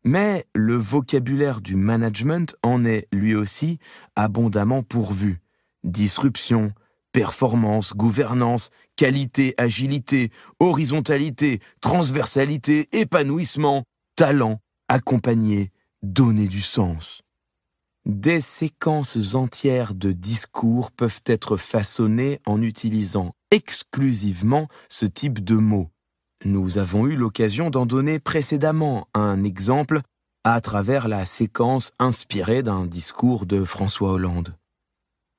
Mais le vocabulaire du management en est lui aussi abondamment pourvu. Disruption, performance, gouvernance, qualité, agilité, horizontalité, transversalité, épanouissement, talent, accompagner, donner du sens. Des séquences entières de discours peuvent être façonnées en utilisant exclusivement ce type de mots. Nous avons eu l'occasion d'en donner précédemment un exemple à travers la séquence inspirée d'un discours de François Hollande.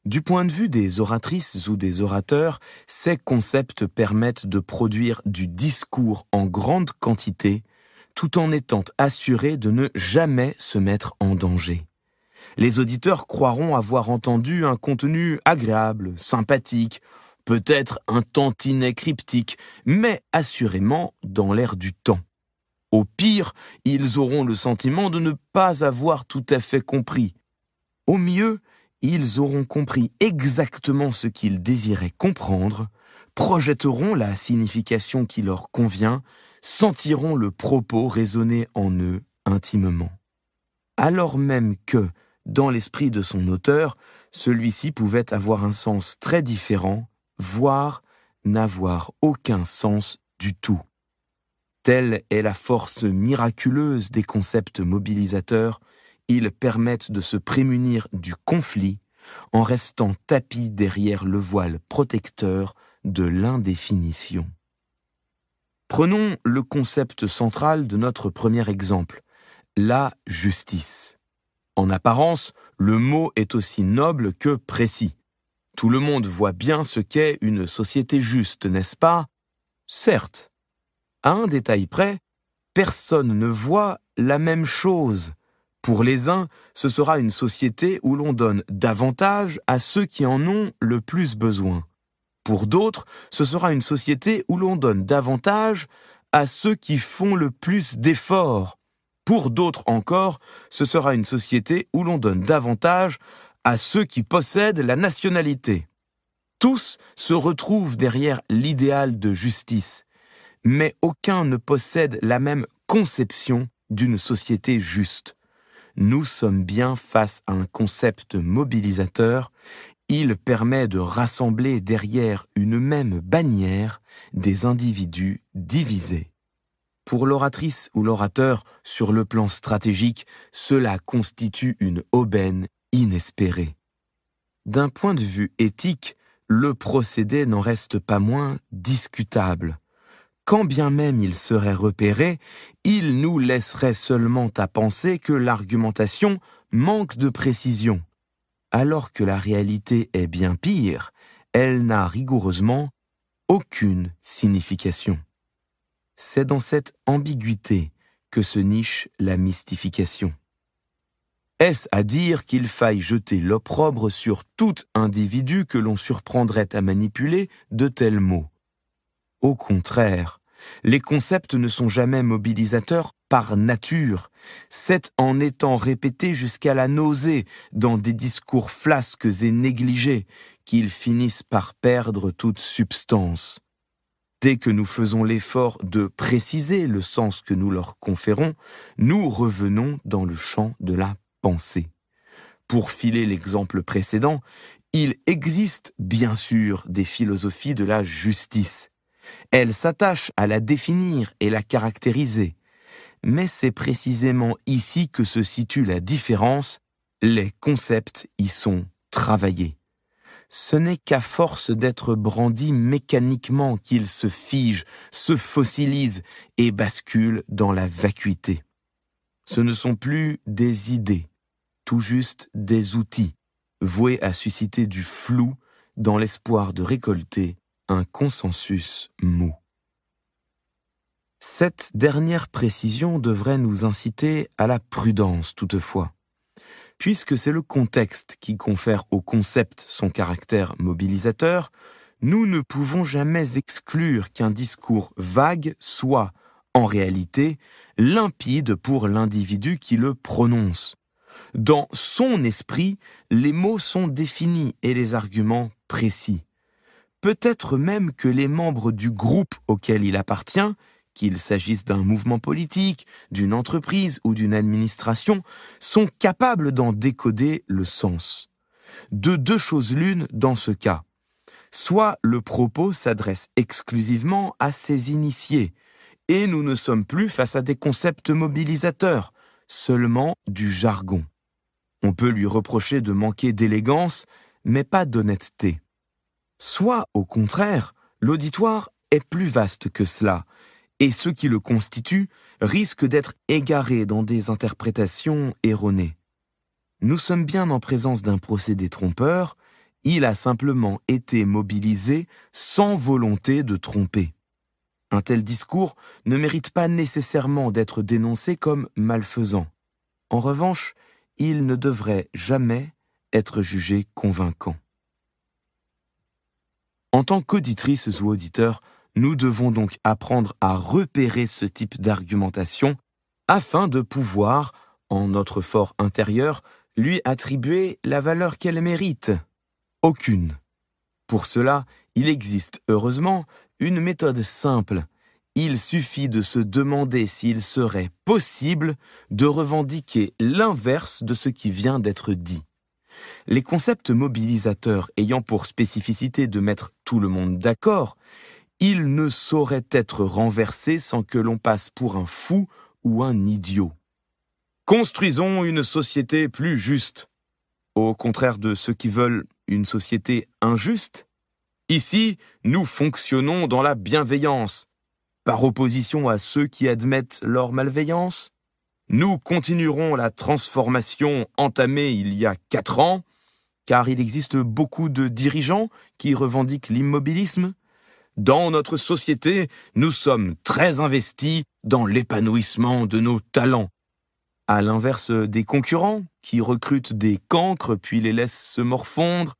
Du point de vue des oratrices ou des orateurs, ces concepts permettent de produire du discours en grande quantité, tout en étant assurés de ne jamais se mettre en danger. Les auditeurs croiront avoir entendu un contenu agréable, sympathique, peut-être un tantinet cryptique, mais assurément dans l'air du temps. Au pire, ils auront le sentiment de ne pas avoir tout à fait compris. Au mieux, ils auront compris exactement ce qu'ils désiraient comprendre, projetteront la signification qui leur convient, sentiront le propos résonner en eux intimement. Alors même que, dans l'esprit de son auteur, celui-ci pouvait avoir un sens très différent, voire n'avoir aucun sens du tout. Telle est la force miraculeuse des concepts mobilisateurs. Ils permettent de se prémunir du conflit en restant tapis derrière le voile protecteur de l'indéfinition. Prenons le concept central de notre premier exemple, la justice. En apparence, le mot est aussi noble que précis. Tout le monde voit bien ce qu'est une société juste, n'est-ce pas? Certes. À un détail près, personne ne voit la même chose. Pour les uns, ce sera une société où l'on donne davantage à ceux qui en ont le plus besoin. Pour d'autres, ce sera une société où l'on donne davantage à ceux qui font le plus d'efforts. Pour d'autres encore, ce sera une société où l'on donne davantage à ceux qui possèdent la nationalité. Tous se retrouvent derrière l'idéal de justice, mais aucun ne possède la même conception d'une société juste. Nous sommes bien face à un concept mobilisateur. Il permet de rassembler derrière une même bannière des individus divisés. Pour l'oratrice ou l'orateur, sur le plan stratégique, cela constitue une aubaine inespérée. D'un point de vue éthique, le procédé n'en reste pas moins discutable. Quand bien même il serait repéré, il nous laisserait seulement à penser que l'argumentation manque de précision. Alors que la réalité est bien pire, elle n'a rigoureusement aucune signification. C'est dans cette ambiguïté que se niche la mystification. Est-ce à dire qu'il faille jeter l'opprobre sur tout individu que l'on surprendrait à manipuler de tels mots? Au contraire, les concepts ne sont jamais mobilisateurs par nature. C'est en étant répétés jusqu'à la nausée dans des discours flasques et négligés qu'ils finissent par perdre toute substance. Dès que nous faisons l'effort de préciser le sens que nous leur conférons, nous revenons dans le champ de la pensée. Pour filer l'exemple précédent, il existe bien sûr des philosophies de la justice. Elles s'attachent à la définir et la caractériser. Mais c'est précisément ici que se situe la différence. Les concepts y sont travaillés. Ce n'est qu'à force d'être brandis mécaniquement qu'ils se figent, se fossilisent et basculent dans la vacuité. Ce ne sont plus des idées, tout juste des outils, voués à susciter du flou dans l'espoir de récolter un consensus mou. Cette dernière précision devrait nous inciter à la prudence toutefois, puisque c'est le contexte qui confère au concept son caractère mobilisateur. Nous ne pouvons jamais exclure qu'un discours vague soit, en réalité, limpide pour l'individu qui le prononce. Dans son esprit, les mots sont définis et les arguments précis. Peut-être même que les membres du groupe auquel il appartient, qu'il s'agisse d'un mouvement politique, d'une entreprise ou d'une administration, sont capables d'en décoder le sens. De deux choses l'une dans ce cas. Soit le propos s'adresse exclusivement à ses initiés, et nous ne sommes plus face à des concepts mobilisateurs, seulement du jargon. On peut lui reprocher de manquer d'élégance, mais pas d'honnêteté. Soit, au contraire, l'auditoire est plus vaste que cela, et ceux qui le constituent risquent d'être égarés dans des interprétations erronées. Nous sommes bien en présence d'un procédé trompeur, il a simplement été mobilisé sans volonté de tromper. Un tel discours ne mérite pas nécessairement d'être dénoncé comme malfaisant. En revanche, il ne devrait jamais être jugé convaincant. En tant qu'auditrices ou auditeurs, nous devons donc apprendre à repérer ce type d'argumentation afin de pouvoir, en notre fort intérieur, lui attribuer la valeur qu'elle mérite. Aucune. Pour cela, il existe, heureusement, une méthode simple. Il suffit de se demander s'il serait possible de revendiquer l'inverse de ce qui vient d'être dit. Les concepts mobilisateurs ayant pour spécificité de mettre tout le monde d'accord, ils ne sauraient être renversés sans que l'on passe pour un fou ou un idiot. Construisons une société plus juste, au contraire de ceux qui veulent une société injuste. Ici, nous fonctionnons dans la bienveillance, par opposition à ceux qui admettent leur malveillance. Nous continuerons la transformation entamée il y a 4 ans, car il existe beaucoup de dirigeants qui revendiquent l'immobilisme. Dans notre société, nous sommes très investis dans l'épanouissement de nos talents. À l'inverse des concurrents, qui recrutent des cancres puis les laissent se morfondre,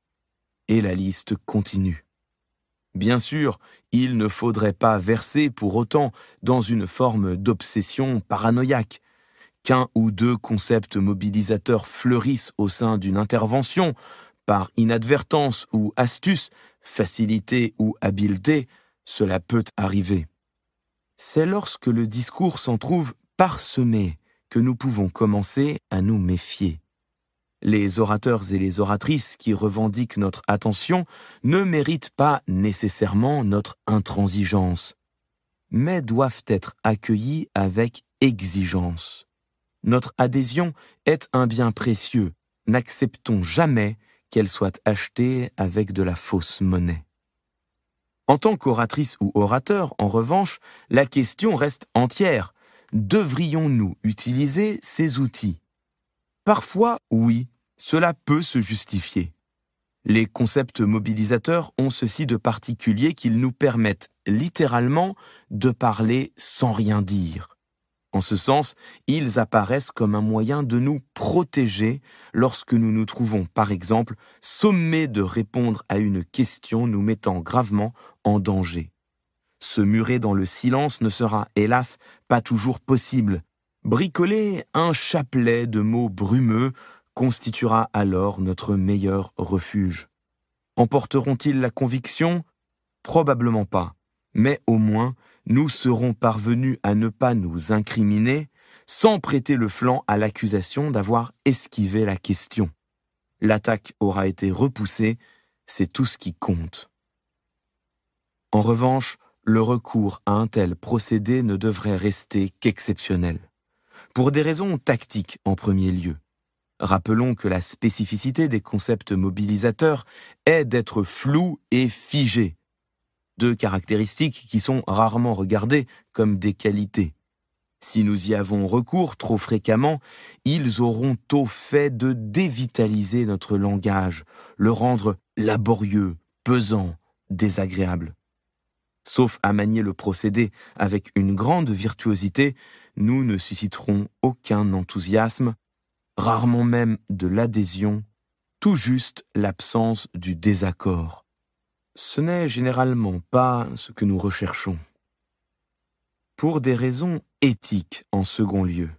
et la liste continue. Bien sûr, il ne faudrait pas verser pour autant dans une forme d'obsession paranoïaque. Qu'un ou deux concepts mobilisateurs fleurissent au sein d'une intervention, par inadvertance ou astuce, facilité ou habileté, cela peut arriver. C'est lorsque le discours s'en trouve parsemé que nous pouvons commencer à nous méfier. Les orateurs et les oratrices qui revendiquent notre attention ne méritent pas nécessairement notre intransigeance, mais doivent être accueillis avec exigence. Notre adhésion est un bien précieux, n'acceptons jamais qu'elle soit achetée avec de la fausse monnaie. En tant qu'oratrice ou orateur, en revanche, la question reste entière. Devrions-nous utiliser ces outils ? Parfois, oui, cela peut se justifier. Les concepts mobilisateurs ont ceci de particulier qu'ils nous permettent littéralement de parler sans rien dire. En ce sens, ils apparaissent comme un moyen de nous protéger lorsque nous nous trouvons, par exemple, sommés de répondre à une question nous mettant gravement en danger. Se murer dans le silence ne sera, hélas, pas toujours possible. Bricoler un chapelet de mots brumeux constituera alors notre meilleur refuge. Emporteront-ils la conviction ? Probablement pas, mais au moins, nous serons parvenus à ne pas nous incriminer sans prêter le flanc à l'accusation d'avoir esquivé la question. L'attaque aura été repoussée, c'est tout ce qui compte. En revanche, le recours à un tel procédé ne devrait rester qu'exceptionnel. Pour des raisons tactiques en premier lieu. Rappelons que la spécificité des concepts mobilisateurs est d'être flous et figés. Deux caractéristiques qui sont rarement regardées comme des qualités. Si nous y avons recours trop fréquemment, ils auront au fait de dévitaliser notre langage, le rendre laborieux, pesant, désagréable. Sauf à manier le procédé avec une grande virtuosité, nous ne susciterons aucun enthousiasme, rarement même de l'adhésion, tout juste l'absence du désaccord. Ce n'est généralement pas ce que nous recherchons. Pour des raisons éthiques en second lieu,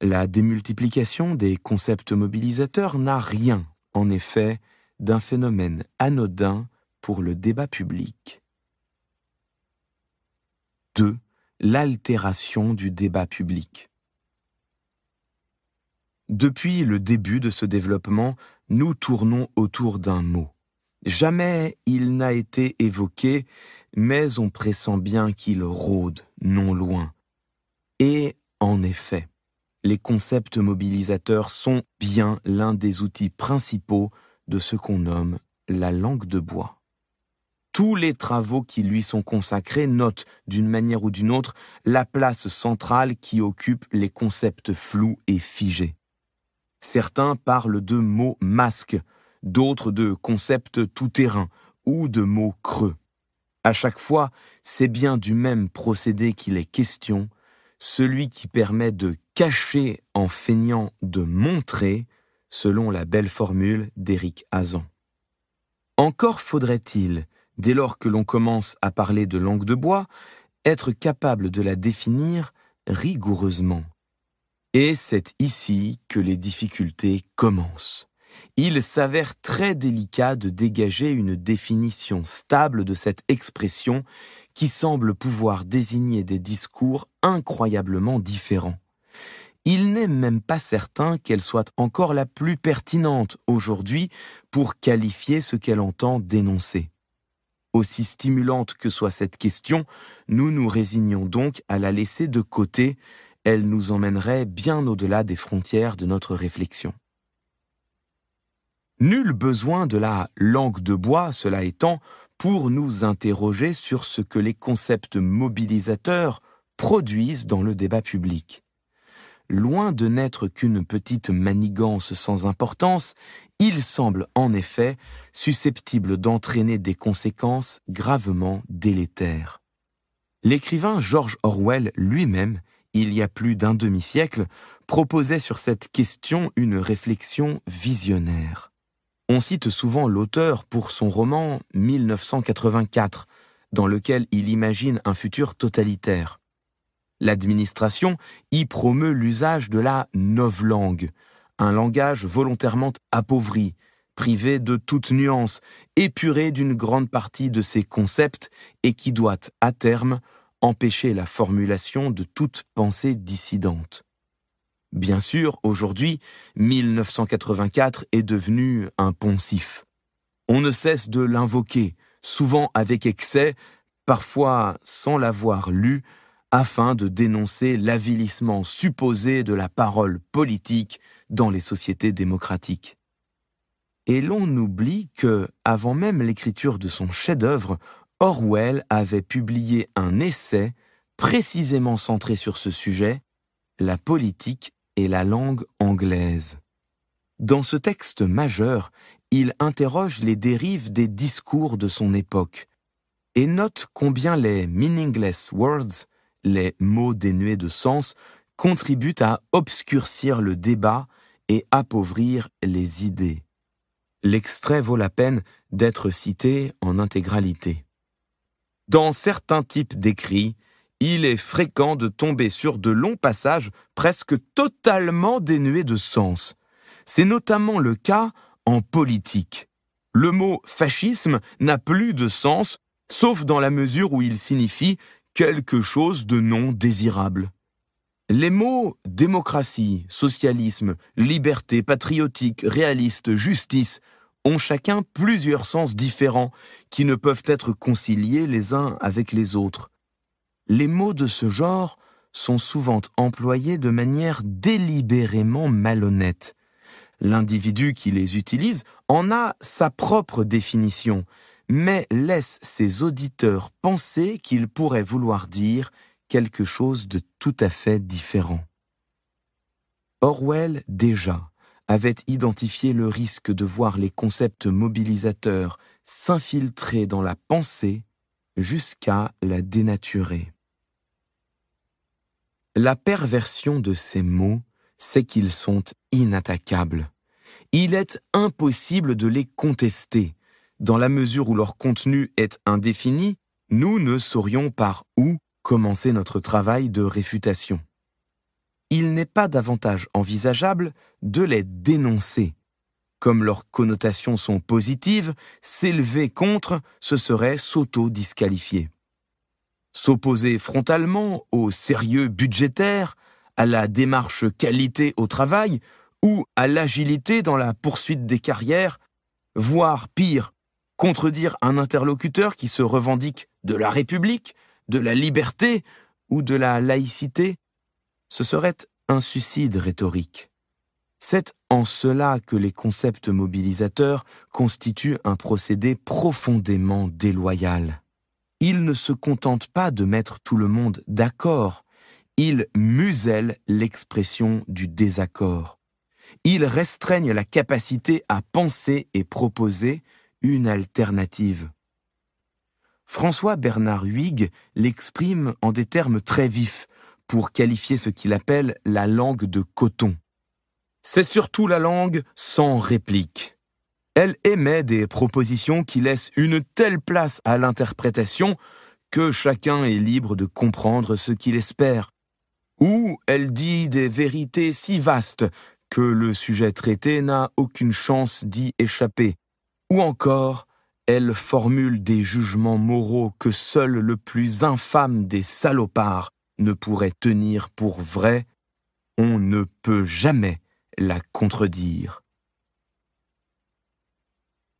la démultiplication des concepts mobilisateurs n'a rien, en effet, d'un phénomène anodin pour le débat public. 2. L'altération du débat public. Depuis le début de ce développement, nous tournons autour d'un mot. Jamais il n'a été évoqué, mais on pressent bien qu'il rôde non loin. Et, en effet, les concepts mobilisateurs sont bien l'un des outils principaux de ce qu'on nomme la langue de bois. Tous les travaux qui lui sont consacrés notent, d'une manière ou d'une autre, la place centrale qui occupe les concepts flous et figés. Certains parlent de mots masques, d'autres de concepts tout-terrain ou de mots creux. À chaque fois, c'est bien du même procédé qu'il est question, celui qui permet de cacher en feignant de montrer, selon la belle formule d'Éric Hazan. Encore faudrait-il, dès lors que l'on commence à parler de langue de bois, être capable de la définir rigoureusement. Et c'est ici que les difficultés commencent. Il s'avère très délicat de dégager une définition stable de cette expression qui semble pouvoir désigner des discours incroyablement différents. Il n'est même pas certain qu'elle soit encore la plus pertinente aujourd'hui pour qualifier ce qu'elle entend dénoncer. Aussi stimulante que soit cette question, nous nous résignons donc à la laisser de côté. Elle nous emmènerait bien au-delà des frontières de notre réflexion. Nul besoin de la langue de bois, cela étant, pour nous interroger sur ce que les concepts mobilisateurs produisent dans le débat public. Loin de n'être qu'une petite manigance sans importance, il semble en effet susceptible d'entraîner des conséquences gravement délétères. L'écrivain George Orwell lui-même, il y a plus d'un demi-siècle, proposait sur cette question une réflexion visionnaire. On cite souvent l'auteur pour son roman 1984, dans lequel il imagine un futur totalitaire. L'administration y promeut l'usage de la novlangue, un langage volontairement appauvri, privé de toute nuance, épuré d'une grande partie de ses concepts et qui doit, à terme, empêcher la formulation de toute pensée dissidente. Bien sûr, aujourd'hui, 1984 est devenu un poncif. On ne cesse de l'invoquer, souvent avec excès, parfois sans l'avoir lu, afin de dénoncer l'avilissement supposé de la parole politique dans les sociétés démocratiques. Et l'on oublie que, avant même l'écriture de son chef-d'œuvre, Orwell avait publié un essai précisément centré sur ce sujet, La politique et la langue anglaise. Dans ce texte majeur, il interroge les dérives des discours de son époque et note combien les meaningless words, les mots dénués de sens, contribuent à obscurcir le débat et appauvrir les idées. L'extrait vaut la peine d'être cité en intégralité. Dans certains types d'écrits, il est fréquent de tomber sur de longs passages presque totalement dénués de sens. C'est notamment le cas en politique. Le mot « fascisme » n'a plus de sens, sauf dans la mesure où il signifie quelque chose de non désirable. Les mots « démocratie »,« socialisme »,« liberté »,« patriotique »,« réaliste »,« justice » ont chacun plusieurs sens différents qui ne peuvent être conciliés les uns avec les autres. Les mots de ce genre sont souvent employés de manière délibérément malhonnête. L'individu qui les utilise en a sa propre définition, mais laisse ses auditeurs penser qu'il pourrait vouloir dire quelque chose de tout à fait différent. Orwell, déjà, avait identifié le risque de voir les concepts mobilisateurs s'infiltrer dans la pensée jusqu'à la dénaturer. La perversion de ces mots, c'est qu'ils sont inattaquables. Il est impossible de les contester. Dans la mesure où leur contenu est indéfini, nous ne saurions par où commencer notre travail de réfutation. Il n'est pas davantage envisageable de les dénoncer. Comme leurs connotations sont positives, s'élever contre, ce serait s'auto-disqualifier. S'opposer frontalement au sérieux budgétaire, à la démarche qualité au travail ou à l'agilité dans la poursuite des carrières, voire pire, contredire un interlocuteur qui se revendique de la République, de la liberté ou de la laïcité, ce serait un suicide rhétorique. C'est en cela que les concepts mobilisateurs constituent un procédé profondément déloyal. Ils ne se contentent pas de mettre tout le monde d'accord, ils musellent l'expression du désaccord. Ils restreignent la capacité à penser et proposer une alternative. François Bernard Huyghe l'exprime en des termes très vifs pour qualifier ce qu'il appelle la langue de coton. C'est surtout la langue sans réplique. Elle émet des propositions qui laissent une telle place à l'interprétation que chacun est libre de comprendre ce qu'il espère. Ou elle dit des vérités si vastes que le sujet traité n'a aucune chance d'y échapper. Ou encore, elle formule des jugements moraux que seul le plus infâme des salopards ne pourrait tenir pour vrai. On ne peut jamais la contredire.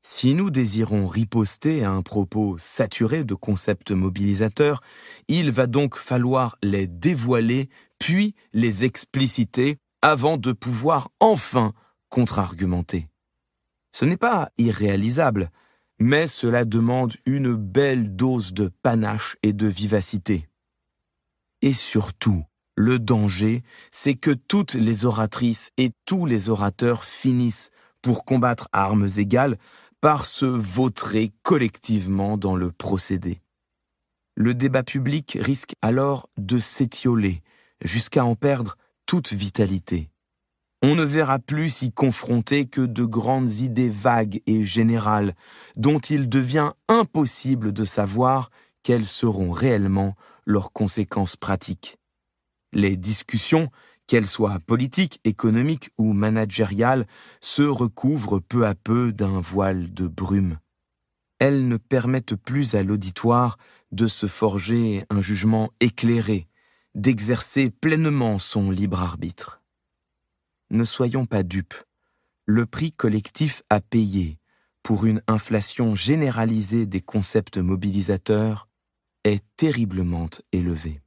Si nous désirons riposter à un propos saturé de concepts mobilisateurs, il va donc falloir les dévoiler puis les expliciter avant de pouvoir enfin contre-argumenter. Ce n'est pas irréalisable, mais cela demande une belle dose de panache et de vivacité. Et surtout, le danger, c'est que toutes les oratrices et tous les orateurs finissent, pour combattre à armes égales, par se vautrer collectivement dans le procédé. Le débat public risque alors de s'étioler, jusqu'à en perdre toute vitalité. On ne verra plus s'y confronter que de grandes idées vagues et générales, dont il devient impossible de savoir quelles seront réellement leurs conséquences pratiques. Les discussions, qu'elles soient politiques, économiques ou managériales, se recouvrent peu à peu d'un voile de brume. Elles ne permettent plus à l'auditoire de se forger un jugement éclairé, d'exercer pleinement son libre arbitre. Ne soyons pas dupes, le prix collectif à payer pour une inflation généralisée des concepts mobilisateurs est terriblement élevé.